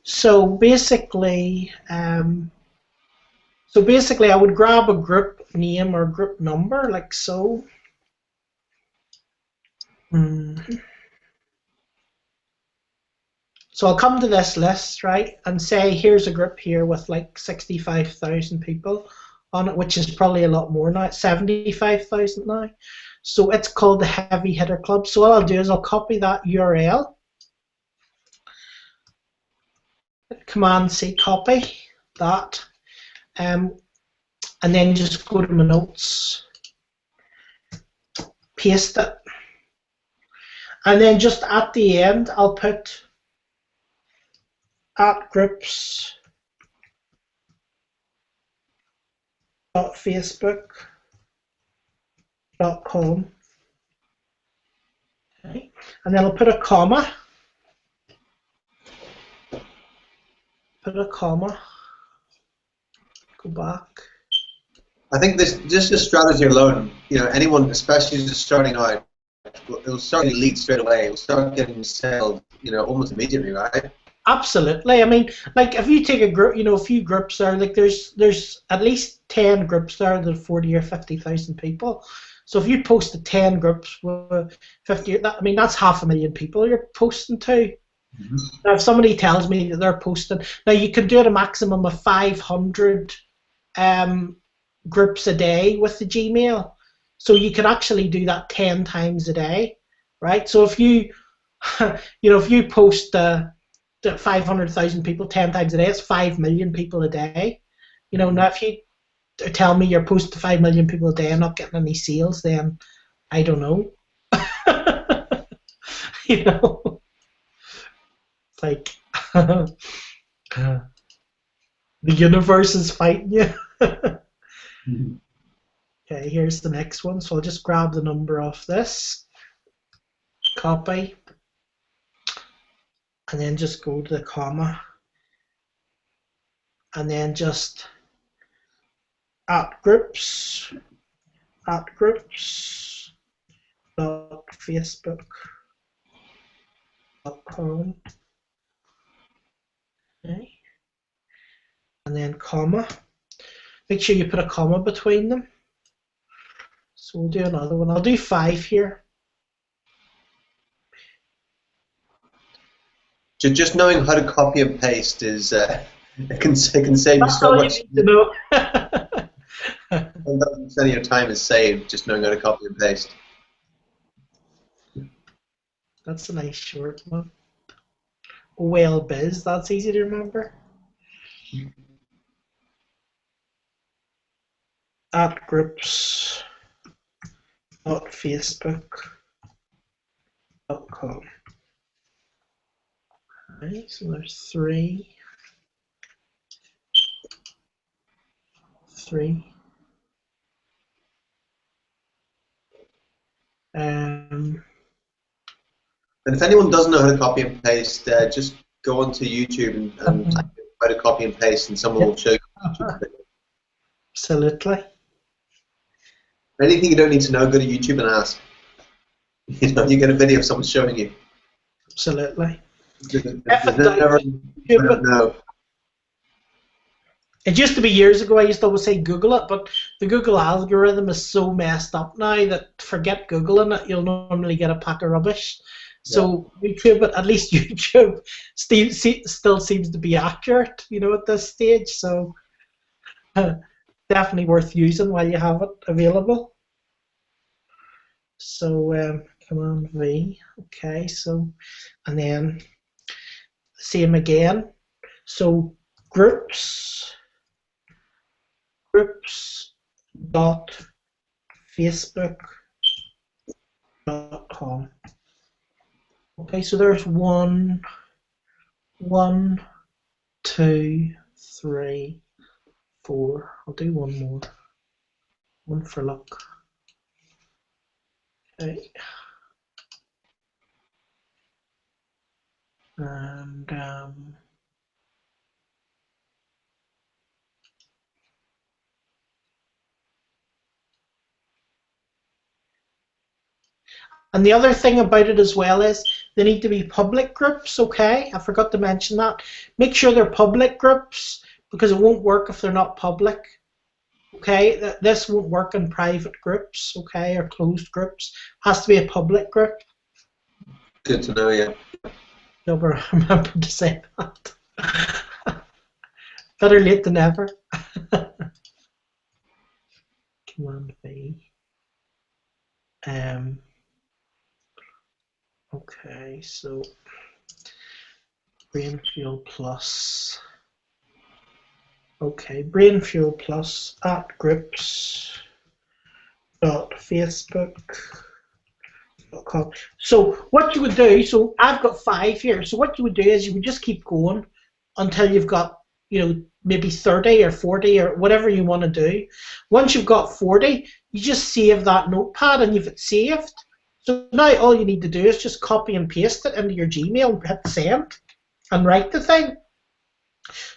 [SPEAKER 1] So basically, I would grab a group name or group number like so. So I'll come to this list, right, and say here's a group here with like 65,000 people on it, which is probably a lot more now. It's 75,000 now. So it's called the Heavy Hitter Club. So what I'll do is I'll copy that URL. Command C, copy that, and then just go to my notes, paste it, and then just at the end I'll put @groups.facebook.com, okay. And then I'll put a comma. Go back.
[SPEAKER 2] I think just the strategy alone, anyone, especially just starting out, it'll start to lead straight away. It'll start getting sales, almost immediately, right?
[SPEAKER 1] Absolutely. I mean, like if you take a group, a few groups there, like there's at least 10 groups there that are 40 or 50,000 people. So if you post to 10 groups with 50, that's 500,000 people you're posting to. Mm-hmm. Now, if somebody tells me that they're posting, now you can do it a maximum of 500 groups a day with the Gmail, so you can actually do that 10 times a day, right? So if you, if you post to 500,000 people 10 times a day, it's 5 million people a day. Now if you tell me you're posting to 5 million people a day and not getting any sales, then I don't know. Like the universe is fighting you. Okay, here's the next one. So I'll just grab the number off this, copy, and then just go to the comma, and then just @groups @groups.facebook.com. Okay. And then comma. Make sure you put a comma between them. So we'll do another one. I'll do 5 here.
[SPEAKER 2] Just knowing how to copy and paste is it can save you
[SPEAKER 1] That's
[SPEAKER 2] so
[SPEAKER 1] all
[SPEAKER 2] much.
[SPEAKER 1] you need to know.
[SPEAKER 2] 1,000% of your time is saved just knowing how to copy and paste.
[SPEAKER 1] That's a nice short one. Well, biz, that's easy to remember. @groups.facebook.com. Okay, so there's 3.
[SPEAKER 2] And if anyone doesn't know how to copy and paste, just go onto YouTube and type in how to copy and paste, and someone will show you.
[SPEAKER 1] Absolutely.
[SPEAKER 2] Anything you don't need to know, go to YouTube and ask. You know, you get a video of someone showing you.
[SPEAKER 1] Absolutely.
[SPEAKER 2] Never, I don't know.
[SPEAKER 1] It used to be years ago, I used to always say Google it, but the Google algorithm is so messed up now that forget Googling it, you'll normally get a pack of rubbish. So YouTube, but at least YouTube still seems to be accurate, you know, at this stage. So definitely worth using while you have it available. So Command V, okay. So and then same again. So groups.facebook.com. Okay, so there's 1, 2, 3, 4. I'll do one more. One for luck. Okay. And the other thing about it as well is they need to be public groups, okay? I forgot to mention that. Make sure they're public groups because it won't work if they're not public. Okay, this won't work in private groups, okay, or closed groups. It has to be a public group.
[SPEAKER 2] Good to know, yeah.
[SPEAKER 1] Never remember to say that. Better late than never. Command V. Okay, so Brain Fuel Plus. Okay, Brain Fuel Plus @groups.facebook.com. So what you would do, so I've got 5 here. So what you would do is you would just keep going until you've got, you know, maybe 30 or 40 or whatever you want to do. Once you've got 40, you just save that notepad and you've it saved. So now all you need to do is just copy and paste it into your Gmail and hit send and write the thing.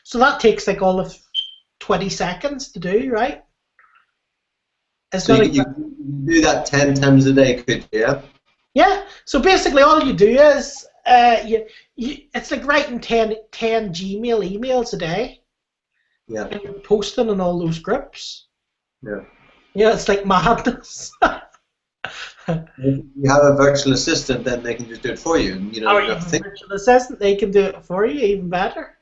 [SPEAKER 1] So that takes like all of 20 seconds to do, right? It's
[SPEAKER 2] so
[SPEAKER 1] not
[SPEAKER 2] you do that 10 times a day, could you? Yeah.
[SPEAKER 1] Yeah. So basically, all you do is it's like writing 10 Gmail emails a day.
[SPEAKER 2] Yeah.
[SPEAKER 1] And you're posting in all those groups.
[SPEAKER 2] Yeah.
[SPEAKER 1] Yeah, it's like madness.
[SPEAKER 2] If you have a virtual assistant, then they can just do it for you. You know,
[SPEAKER 1] Or even a virtual assistant, they can do it for you, even better.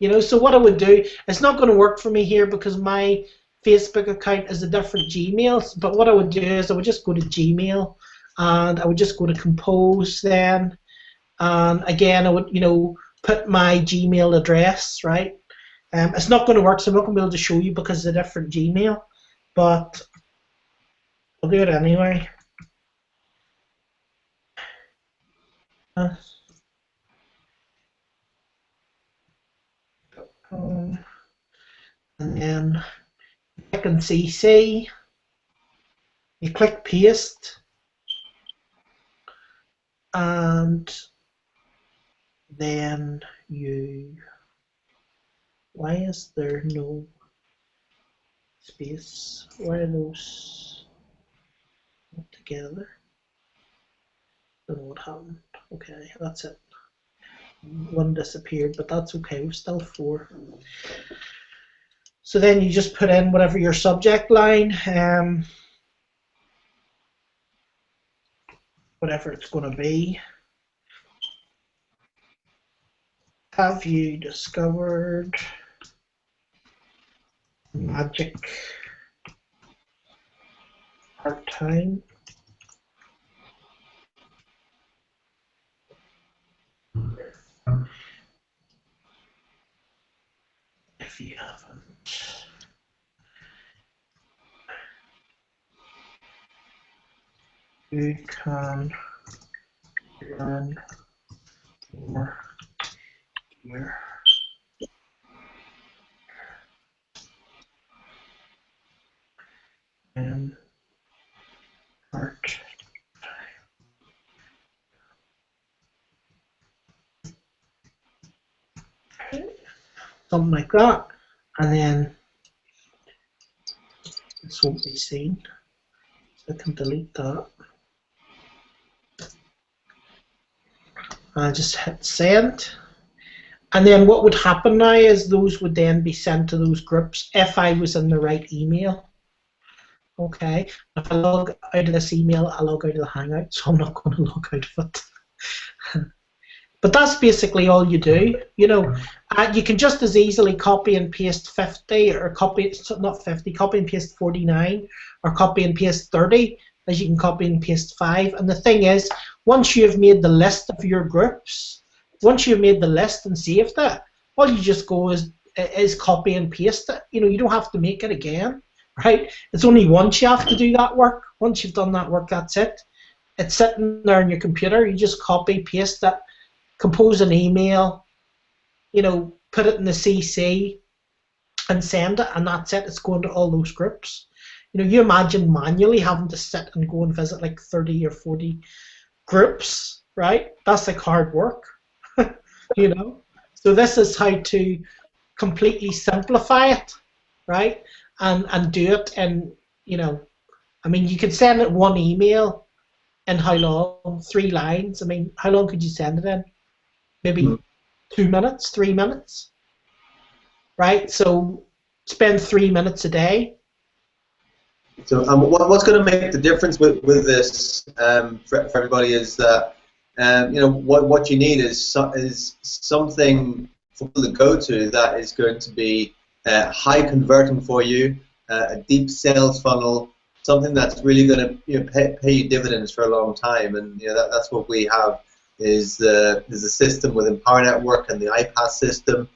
[SPEAKER 1] You know, so what I would do, it's not going to work for me here because my Facebook account is a different Gmail, but what I would do is I would just go to Gmail and I would just go to Compose then, and again I would, you know, put my Gmail address, right? It's not going to work, so I'm not going to be able to show you because it's a different Gmail, but I'll do it anyway. And then click on CC, You click paste, and then you, why is there no space? Why are those not together? Don't know what happened. Okay, that's it. One disappeared, but that's okay, we're still 4. So then you just put in whatever your subject line, whatever it's going to be. Have you discovered magic part-time? If you haven't, you can learn more here. And part. Something like that, and then this won't be seen, so I can delete that. And just hit send, and then what would happen now is those would then be sent to those groups if I was in the right email. Okay, if I log out of this email, I log out of the Hangout, so I'm not going to log out of it. But that's basically all you do. You know, you can just as easily copy and paste 50 or copy, not 50, copy and paste 49 or copy and paste 30 as you can copy and paste 5. And the thing is, once you've made the list of your groups, once you've made the list and saved it, all you just go is copy and paste it. You know, you don't have to make it again, right? It's only once you have to do that work. Once you've done that work, that's it. It's sitting there on your computer. You just copy, paste it, compose an email, you know, put it in the CC and send it, and that's it. It's going to all those groups. You know, you imagine manually having to sit and go and visit like 30 or 40 groups, right? That's like hard work, you know. So this is how to completely simplify it, right? And do it in, you know, I mean, you could send it one email in how long? 3 lines. I mean, how long could you send it in? Maybe 2 minutes, 3 minutes, right? So spend 3 minutes a day.
[SPEAKER 2] So what's going to make the difference with this for everybody is that you know, what you need is something for people to go to that is going to be high converting for you, a deep sales funnel, something that's really going to, you know, pay you dividends for a long time. And you know, that's what we have. Is the system with Empower Network and the iPass system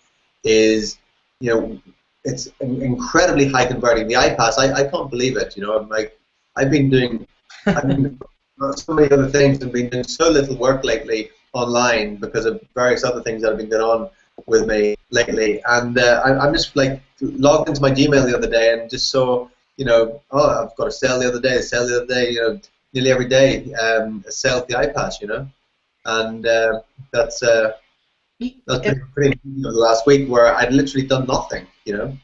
[SPEAKER 2] is, you know, it's incredibly high converting. The iPass, I can't believe it. You know, I'm like, I've been doing so many other things and been doing so little work lately online because of various other things that have been going on with me lately. And I'm just like logged into my Gmail the other day and just saw, you know, oh, I've got a sale the other day, you know, nearly every day, a sale with the iPass, you know. And that's been pretty the last week where I'd literally done nothing, you know.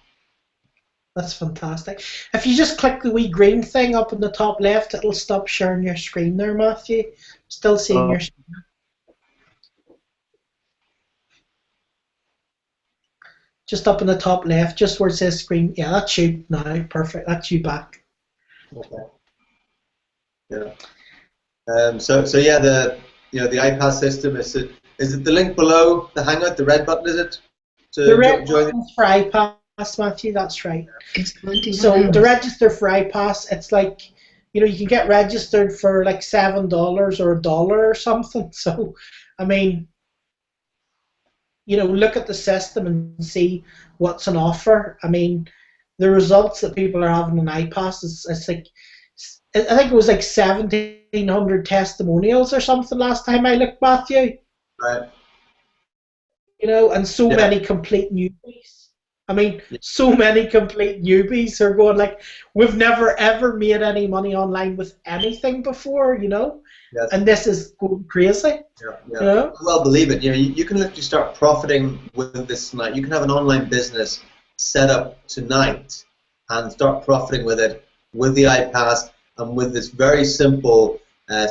[SPEAKER 1] That's fantastic. If you just click the wee green thing up in the top left, it'll stop sharing your screen there, Matthew. Still seeing your screen. Just up in the top left, just where it says screen. Yeah, that's you now. Perfect. That's you back.
[SPEAKER 2] Okay. Yeah. So yeah, the iPass system is it the link below the Hangout, the red button, is it?
[SPEAKER 1] The red button's for iPass, Matthew, that's right. So to register for iPass, it's like, you know, you can get registered for like $7 or $1 or something. So, I mean, you know, look at the system and see what's on offer. I mean, the results that people are having on iPass is like, I think it was like 1,700 testimonials or something last time I looked, Matthew.
[SPEAKER 2] Right.
[SPEAKER 1] You know, and so many complete newbies. I mean, so many complete newbies are going like, we've never ever made any money online with anything before, you know,
[SPEAKER 2] Yes.
[SPEAKER 1] and this is going crazy.
[SPEAKER 2] Yeah, yeah.
[SPEAKER 1] You know?
[SPEAKER 2] Well, believe it. You know, you can literally start profiting with this tonight. You can have an online business set up tonight and start profiting with it, with the iPass, and with this very simple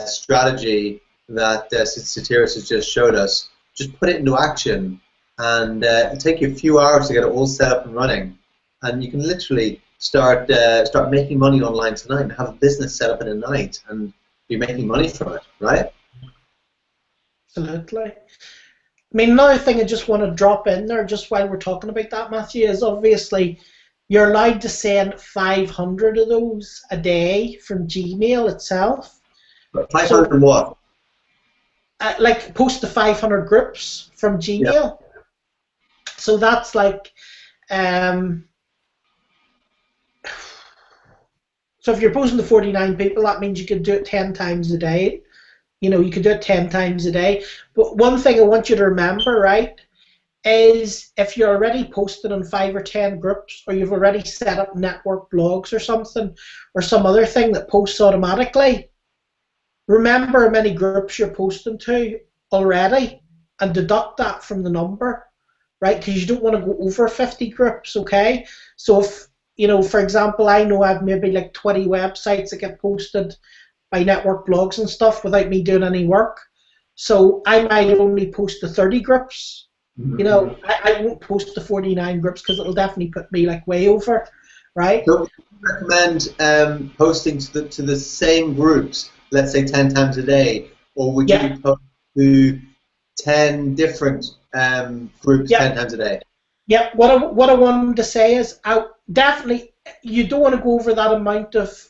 [SPEAKER 2] strategy that Satiris has just showed us. Just put it into action, and it'll take you a few hours to get it all set up and running. And you can literally start making money online tonight and have a business set up in a night and be making money from it, right?
[SPEAKER 1] Absolutely. I mean, another thing I just want to drop in there, just while we're talking about that, Matthew, is obviously you're allowed to send 500 of those a day from Gmail itself.
[SPEAKER 2] 500 and what?
[SPEAKER 1] Like post to 500 groups from Gmail. Yeah. So that's like, so if you're posting to 49 people, that means you could do it 10 times a day. You know, you could do it 10 times a day. But one thing I want you to remember, right, is if you're already posted on 5 or 10 groups, or you've already set up network blogs or something, or some other thing that posts automatically, remember how many groups you're posting to already and deduct that from the number, right? Because you don't want to go over 50 groups, okay? So if, you know, for example, I know I've maybe like 20 websites that get posted by network blogs and stuff without me doing any work. So I might only post to 30 groups. You know, I won't post to 49 groups because it'll definitely put me like way over, right?
[SPEAKER 2] So would you recommend posting to the same groups, let's say 10 times a day, or would you post to 10 different groups 10 times a day?
[SPEAKER 1] Yeah, what I wanted to say is, definitely you don't want to go over that amount of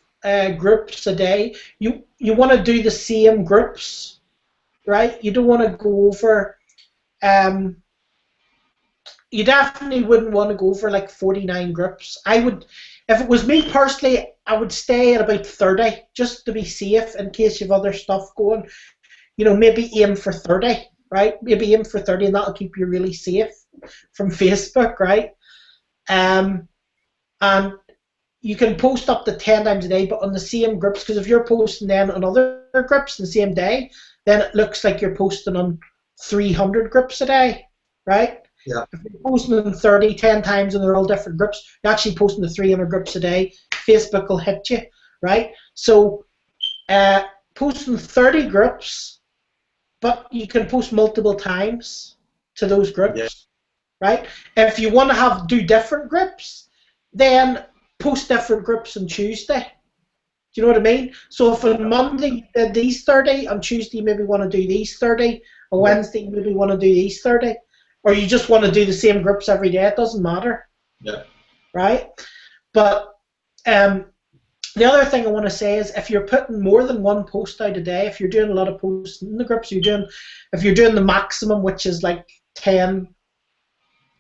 [SPEAKER 1] groups a day. You want to do the same groups, right? You don't want to go over. You definitely wouldn't want to go over like 49 groups. I would, if it was me personally, I would stay at about 30 just to be safe in case you have other stuff going. You know, maybe aim for 30, right? Maybe aim for 30, and that'll keep you really safe from Facebook, right? And you can post up to 10 times a day, but on the same groups, because if you're posting then on other groups the same day, then it looks like you're posting on 300 groups a day, right?
[SPEAKER 2] Yeah.
[SPEAKER 1] If you're posting on 30, 10 times and they're all different groups, you're actually posting to 300 groups a day, Facebook will hit you, right? So posting 30 groups, but you can post multiple times to those groups, right? If you want to do different groups, then post different groups on Tuesday. Do you know what I mean? So if on Monday you did these 30, on Tuesday you maybe want to do these 30, on Wednesday you maybe want to do these 30, or you just want to do the same groups every day, it doesn't matter.
[SPEAKER 2] Yeah.
[SPEAKER 1] Right? But the other thing I want to say is if you're putting more than one post out a day, if you're doing a lot of posts in the groups, if you're doing the maximum, which is like 10,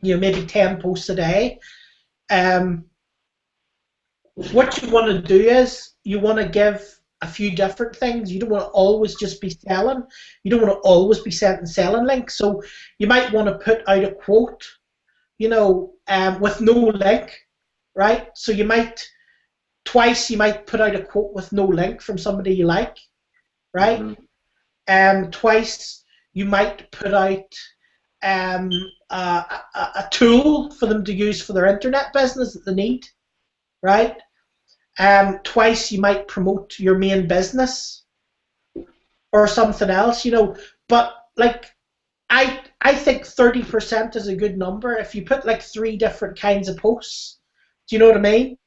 [SPEAKER 1] you know, maybe 10 posts a day, what you want to do is you want to give a few different things. You don't want to always just be selling. You don't want to always be sending selling links. So you might want to put out a quote, you know, with no link, right? So you might twice put out a quote with no link from somebody you like, right? Mm-hmm. Twice you might put out a tool for them to use for their internet business that they need, right? Twice you might promote your main business or something else, you know. But like I think 30% is a good number. If you put like 3 different kinds of posts, do you know what I mean?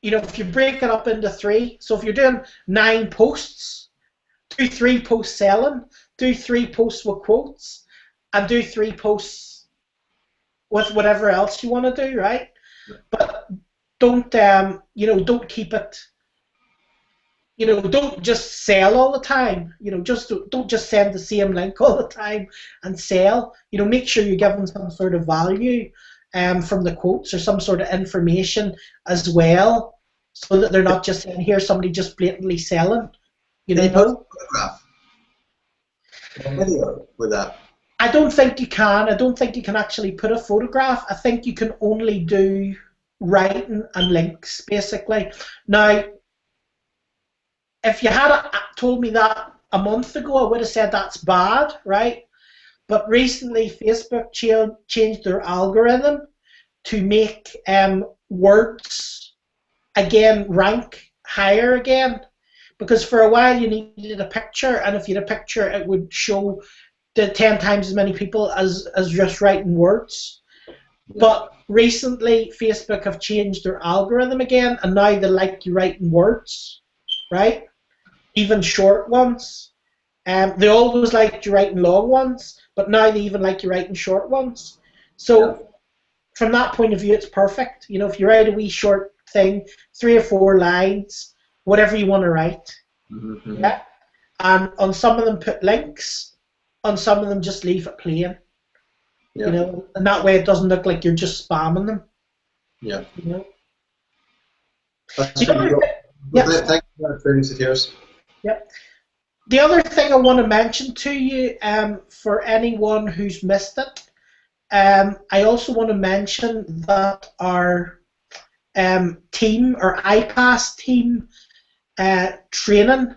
[SPEAKER 1] You know, if you break it up into 3, so if you're doing 9 posts, do 3 posts selling, do 3 posts with quotes, and do 3 posts with whatever else you want to do, right? But don't you know, don't keep it, you know, don't just sell all the time, you know, don't just send the same link all the time and sell. You know, make sure you're giving some sort of value from the quotes or some sort of information as well, so that they're not just saying, here's somebody just blatantly selling, you know.
[SPEAKER 2] A video with that.
[SPEAKER 1] I don't think you can. I don't think you can actually put a photograph. I think you can only do writing and links, basically. Now, if you had told me that a month ago, I would have said that's bad, right? But recently, Facebook changed their algorithm to make words again rank higher again, because for a while you needed a picture, and if you had a picture, it would show the 10 times as many people as just writing words. But recently, Facebook have changed their algorithm again, and now they like you writing words, right? Even short ones. They always liked you writing long ones, but now they even like you writing short ones. So from that point of view, it's perfect. You know, if you write a wee short thing, 3 or 4 lines, whatever you want to write.
[SPEAKER 2] Mm-hmm.
[SPEAKER 1] Yeah. And on some of them put links, on some of them just leave it plain.
[SPEAKER 2] Yeah.
[SPEAKER 1] You know, and that way it doesn't look like you're just spamming them.
[SPEAKER 2] Yeah.
[SPEAKER 1] You know.
[SPEAKER 2] That's really good.
[SPEAKER 1] Yeah.
[SPEAKER 2] Thank you for that training, Satiris.
[SPEAKER 1] Yep. The other thing I want to mention to you, for anyone who's missed it, I also want to mention that our team, our iPass team training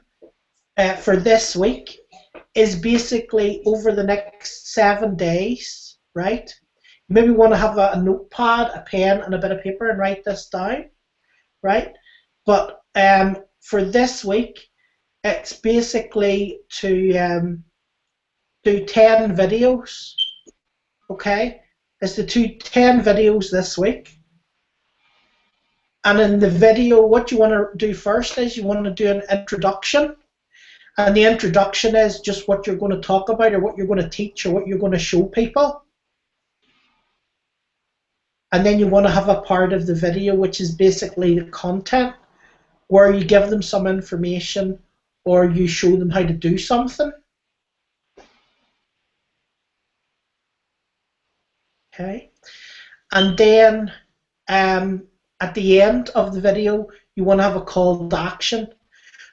[SPEAKER 1] for this week is basically over the next 7 days, right? You maybe want to have a notepad, a pen, and a bit of paper and write this down, right? But for this week, it's basically to do 10 videos, okay? It's to do 10 videos this week. And in the video, what you want to do first is you want to do an introduction. And the introduction is just what you're going to talk about or what you're going to teach or what you're going to show people. And then you want to have a part of the video which is basically the content where you give them some information or you show them how to do something. Okay. And then at the end of the video, you want to have a call to action.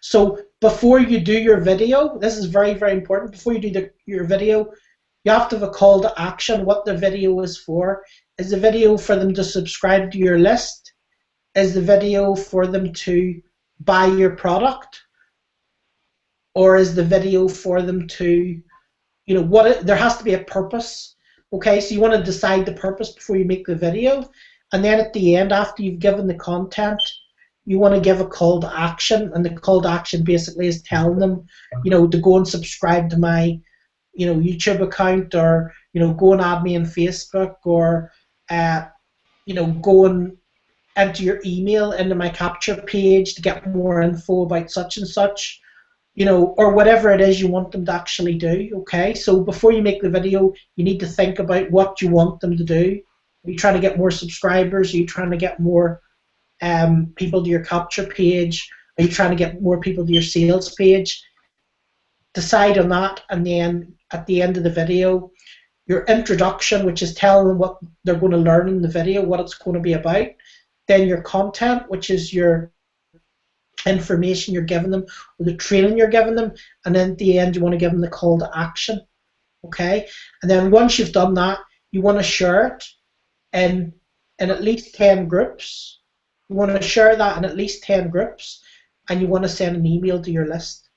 [SPEAKER 1] So before you do your video, this is very, very important, before you do your video, you have to have a call to action, what the video is for. Is the video for them to subscribe to your list? Is the video for them to buy your product? Or is the video for them to, you know, there has to be a purpose. Okay, so you want to decide the purpose before you make the video. And then at the end, after you've given the content, you want to give a call to action. And the call to action basically is telling them, you know, to go and subscribe to my, you know, YouTube account, or, you know, go and add me on Facebook, or, you know, go and enter your email into my capture page to get more info about such and such, you know, or whatever it is you want them to actually do, okay? So before you make the video, you need to think about what you want them to do. Are you trying to get more subscribers? Are you trying to get more people to your capture page? Are you trying to get more people to your sales page? Decide on that, and then at the end of the video, your introduction, which is telling them what they're going to learn in the video, what it's going to be about. Then your content, which is your information you're giving them, or the training you're giving them, and then at the end you want to give them the call to action. Okay? And then once you've done that, you want to share it in at least 10 groups. You want to share that in at least 10 groups, and you want to send an email to your list.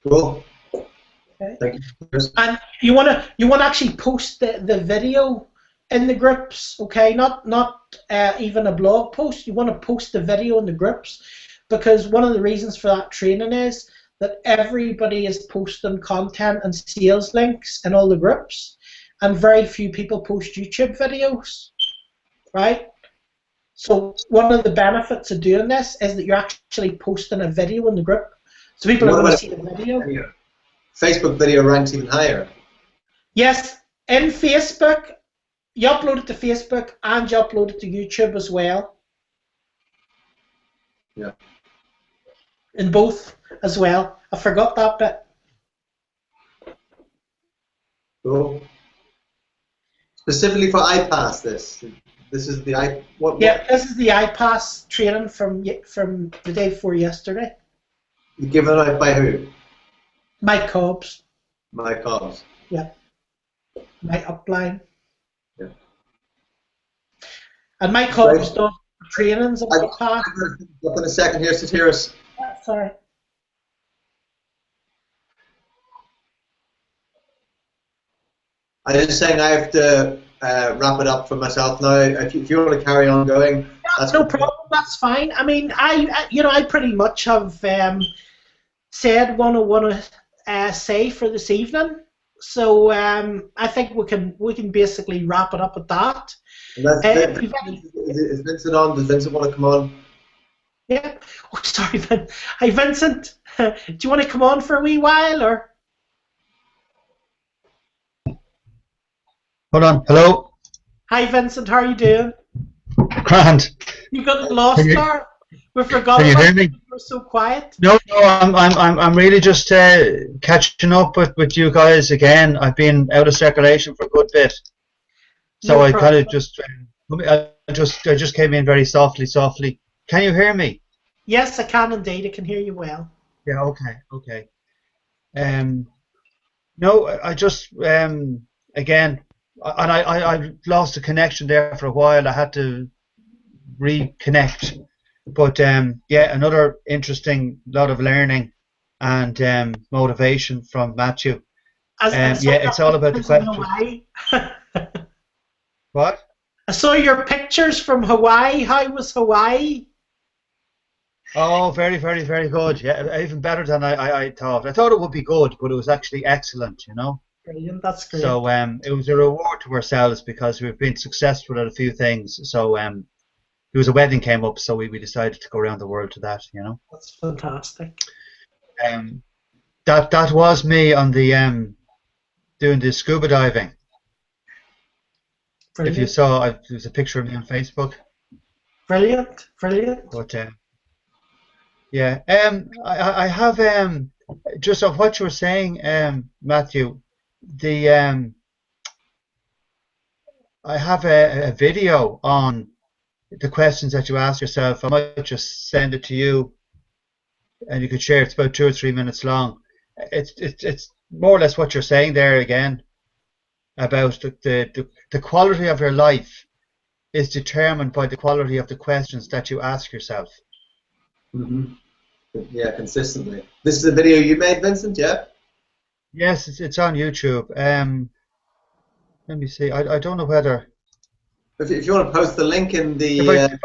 [SPEAKER 2] Cool.
[SPEAKER 1] Okay.
[SPEAKER 2] Thank you.
[SPEAKER 1] And you want to actually post the video in the groups, okay? Not even a blog post. You want to post the video in the groups, because one of the reasons for that training is that everybody is posting content and sales links in all the groups, and very few people post YouTube videos, right? So one of the benefits of doing this is that you're actually posting a video in the group, so people are going to see the video.
[SPEAKER 2] Facebook video ranks even higher.
[SPEAKER 1] Yes, in Facebook, you upload it to Facebook and you upload it to YouTube as well.
[SPEAKER 2] Yeah.
[SPEAKER 1] In both as well. I forgot that bit.
[SPEAKER 2] Cool. Specifically for iPass, this is the I. What?
[SPEAKER 1] Yeah, this is the iPass training from the day before yesterday.
[SPEAKER 2] You given it out by who?
[SPEAKER 1] Mike Cobbs.
[SPEAKER 2] Mike Cobbs.
[SPEAKER 1] Yeah. My upline.
[SPEAKER 2] Yeah.
[SPEAKER 1] And Mike Cobbs does trainings on iPass.
[SPEAKER 2] Look in a second here, Satiris.
[SPEAKER 1] Sorry.
[SPEAKER 2] I was just saying I have to wrap it up for myself now. If you want to carry on going, that's
[SPEAKER 1] no problem. That's fine. I mean, I pretty much have said what I want to say for this evening. So I think we can basically wrap it up at that.
[SPEAKER 2] Is Vincent on? Does Vincent want to come on?
[SPEAKER 1] Yeah. Oh, sorry, Vin. Hi, Vincent. Do you want to come on for a wee while, or?
[SPEAKER 3] Hold on. Hello.
[SPEAKER 1] Hi, Vincent. How are you doing?
[SPEAKER 3] Grant.
[SPEAKER 1] You got lost there. We forgot.
[SPEAKER 3] Can you hear me?
[SPEAKER 1] You were so quiet.
[SPEAKER 3] No, I'm really just catching up with you guys again. I've been out of circulation for a good bit, so
[SPEAKER 1] No
[SPEAKER 3] I
[SPEAKER 1] problem.
[SPEAKER 3] kind of I just came in very softly. Can you hear me?
[SPEAKER 1] Yes, I can indeed. I can hear you well.
[SPEAKER 3] Yeah. Okay. No, I just again, and I lost the connection there for a while. I had to reconnect. But yeah, another interesting lot of learning and motivation from Matthew. Yeah, it's all about the questions. What?
[SPEAKER 1] I saw your pictures from Hawaii. How was Hawaii?
[SPEAKER 3] Oh, very good. Yeah, even better than I thought. I thought it would be good, but it was actually excellent, you know.
[SPEAKER 1] Brilliant, that's great.
[SPEAKER 3] So it was a reward to ourselves because we've been successful at a few things. So there was a wedding came up, so we decided to go around the world to that, you know.
[SPEAKER 1] That's fantastic.
[SPEAKER 3] That was me on the doing the scuba diving.
[SPEAKER 1] Brilliant.
[SPEAKER 3] If you saw, there's a picture of me on Facebook.
[SPEAKER 1] Brilliant.
[SPEAKER 3] But yeah, I have just of what you were saying, Matthew. I have a video on the questions that you ask yourself. I might just send it to you, and you could share. It's about 2 or 3 minutes long. It's more or less what you're saying there again about the quality of your life is determined by the quality of the questions that you ask yourself.
[SPEAKER 2] Mm-hmm. Yeah, consistently. This is a video you made, Vincent. Yeah.
[SPEAKER 3] Yes, it's on YouTube. Let me see. I don't know whether.
[SPEAKER 2] If you want to post the link in the.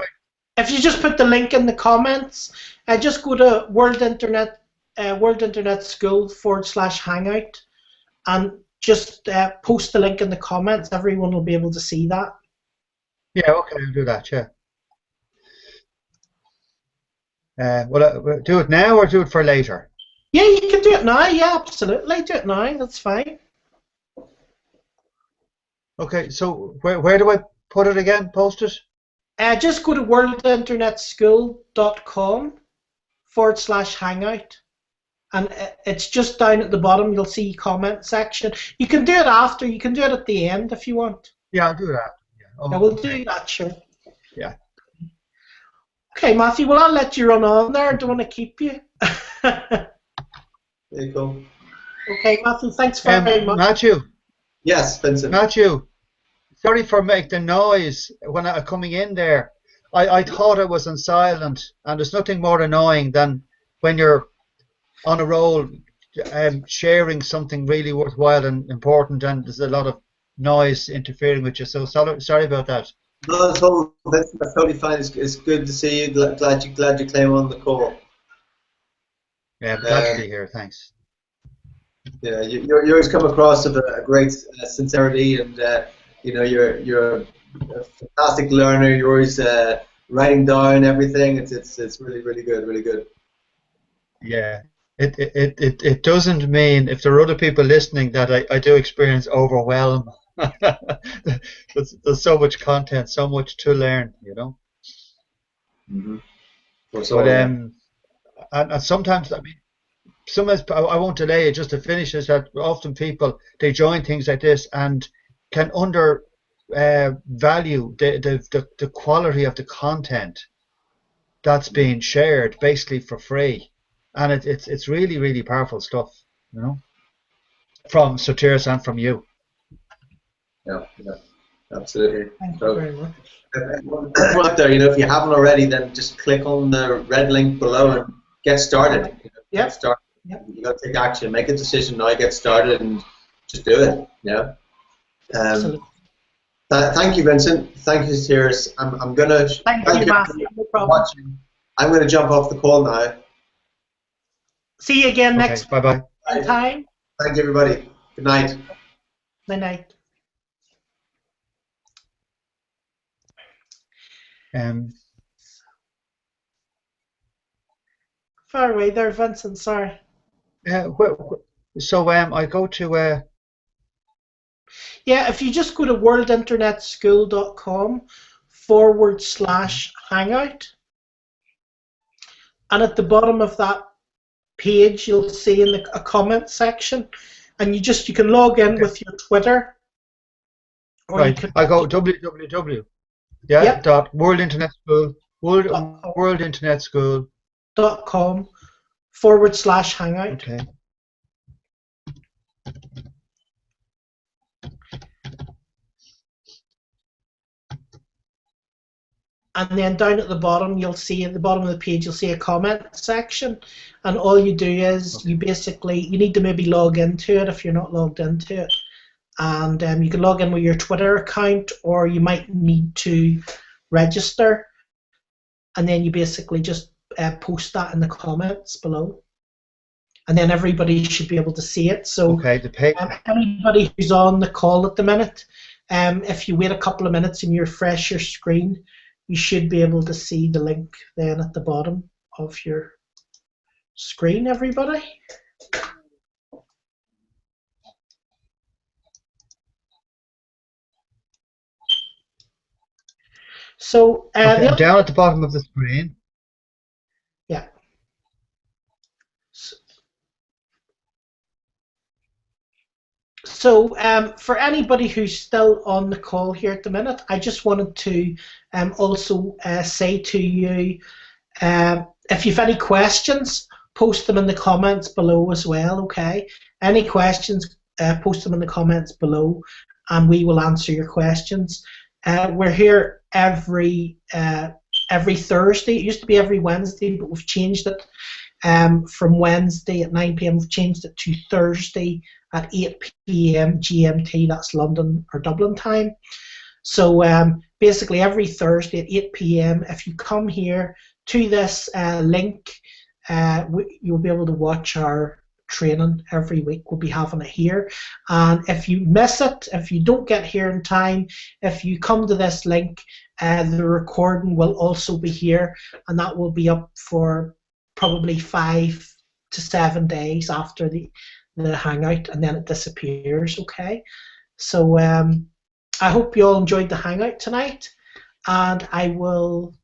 [SPEAKER 1] If you just put the link in the comments, just go to World Internet School /Hangout, and just post the link in the comments. Everyone will be able to see that.
[SPEAKER 3] Yeah, okay, I'll do that. Yeah. Well, do it now or do it for later?
[SPEAKER 1] Yeah, you can do it now. Yeah, absolutely. Do it now. That's fine.
[SPEAKER 3] Okay, so where do I put it again? Post it?
[SPEAKER 1] Just go to worldinternetschool.com /Hangout. And it's just down at the bottom. You'll see comment section. You can do it after. You can do it at the end if you want.
[SPEAKER 3] Yeah, I'll do that. Yeah,
[SPEAKER 1] I will do that, sure.
[SPEAKER 3] Yeah.
[SPEAKER 1] Okay, Matthew, well, I'll let you run on there. I don't want to keep you.
[SPEAKER 2] There you go.
[SPEAKER 1] Okay, Matthew, thanks very much.
[SPEAKER 3] Matthew.
[SPEAKER 2] Yes, Vincent.
[SPEAKER 3] Matthew, sorry for making the noise when I coming in there. I thought I was on silent, and there's nothing more annoying than when you're on a roll sharing something really worthwhile and important, and there's a lot of noise interfering with you. So sorry about that.
[SPEAKER 2] No, that's totally fine. It's good to see you. Glad you came on the call.
[SPEAKER 3] Yeah, I'm glad to be here. Thanks.
[SPEAKER 2] Yeah, you always come across with a great sincerity, and you know you're a fantastic learner. You're always writing down everything. It's really good.
[SPEAKER 3] Yeah, it doesn't mean if there are other people listening that I do experience overwhelm. There's so much content, so much to learn, you know.
[SPEAKER 2] Mm-hmm.
[SPEAKER 3] But and sometimes sometimes I won't delay it just to finish is that often people they join things like this and can value the quality of the content that's being shared basically for free, and it's really really powerful stuff, you know, from Sotiris and from you.
[SPEAKER 2] Yeah, absolutely.
[SPEAKER 1] Thank you very much.
[SPEAKER 2] Out there, if you haven't already, then just click on the red link below and get started. Get started.
[SPEAKER 1] Yep.
[SPEAKER 2] You got to take action, make a decision now, get started, and just do it. Yeah.
[SPEAKER 1] Absolutely.
[SPEAKER 2] Thank you, Vincent. Thank you, Sotiris. I'm gonna.
[SPEAKER 1] Thank you, Matthew. No problem.
[SPEAKER 2] I'm gonna jump off the call now.
[SPEAKER 1] See you again next
[SPEAKER 3] Bye-bye.
[SPEAKER 1] time.
[SPEAKER 2] Thank you, everybody. Good night.
[SPEAKER 1] Good night. Far away there, Vincent. Sorry.
[SPEAKER 3] So I go to.
[SPEAKER 1] Yeah, if you just go to worldinternetschool.com/hangout, and at the bottom of that page, you'll see in a comment section, and you can log in with your Twitter.
[SPEAKER 3] Or right. I go www. Yeah. Yep. Dot World Internet School.
[SPEAKER 1] worldinternetschool.com/hangout.
[SPEAKER 3] Okay.
[SPEAKER 1] And then down at the bottom, you'll see at the bottom of the page, you'll see a comment section, and all you do is you need to maybe log into it if you're not logged into it, and you can log in with your Twitter account, or you might need to register, and then you basically just post that in the comments below, and then everybody should be able to see it. So anybody who's on the call at the minute, if you wait a couple of minutes and you refresh your screen, you should be able to see the link then at the bottom of your screen, everybody. So
[SPEAKER 3] down at the bottom of the screen.
[SPEAKER 1] Yeah. So for anybody who's still on the call here at the minute, I just wanted to also say to you, if you've any questions, post them in the comments below as well, okay? Any questions, post them in the comments below, and we will answer your questions. We're here every Thursday. It used to be every Wednesday, but we've changed it from Wednesday at 9 p.m. We've changed it to Thursday at 8 p.m. GMT. That's London or Dublin time. So basically every Thursday at 8 p.m. if you come here to this link, you'll be able to watch our training every week. We'll be having it here, and if you miss it, if you don't get here in time, if you come to this link, the recording will also be here, and that will be up for probably 5 to 7 days after the hangout, and then it disappears. Okay, so I hope you all enjoyed the hangout tonight, and I will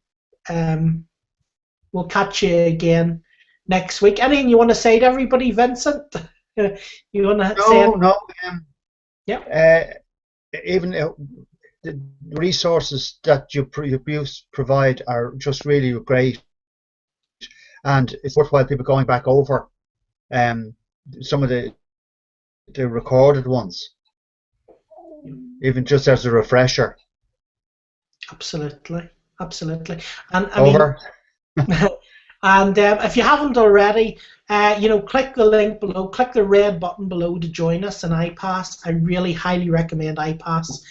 [SPEAKER 1] we'll catch you again next week. Anything you want to say to everybody, Vincent? You want to say?
[SPEAKER 3] No.
[SPEAKER 1] Yeah.
[SPEAKER 3] Even the resources that you provide are just really great, and it's worthwhile people going back over some of the recorded ones, even just as a refresher.
[SPEAKER 1] Absolutely. And I mean, and if you haven't already, click the link below, click the red button below to join us in iPass. I really highly recommend iPass.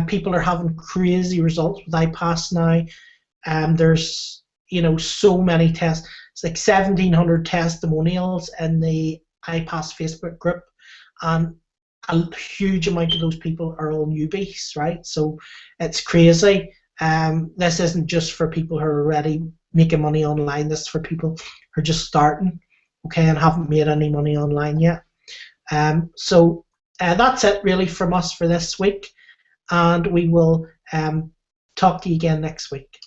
[SPEAKER 1] People are having crazy results with iPass now. There's so many tests. It's like 1,700 testimonials in the iPass Facebook group, and a huge amount of those people are all newbies, right? So it's crazy. This isn't just for people who are already making money online. This is for people who are just starting, okay, and haven't made any money online yet. So that's it really from us for this week, and we will talk to you again next week.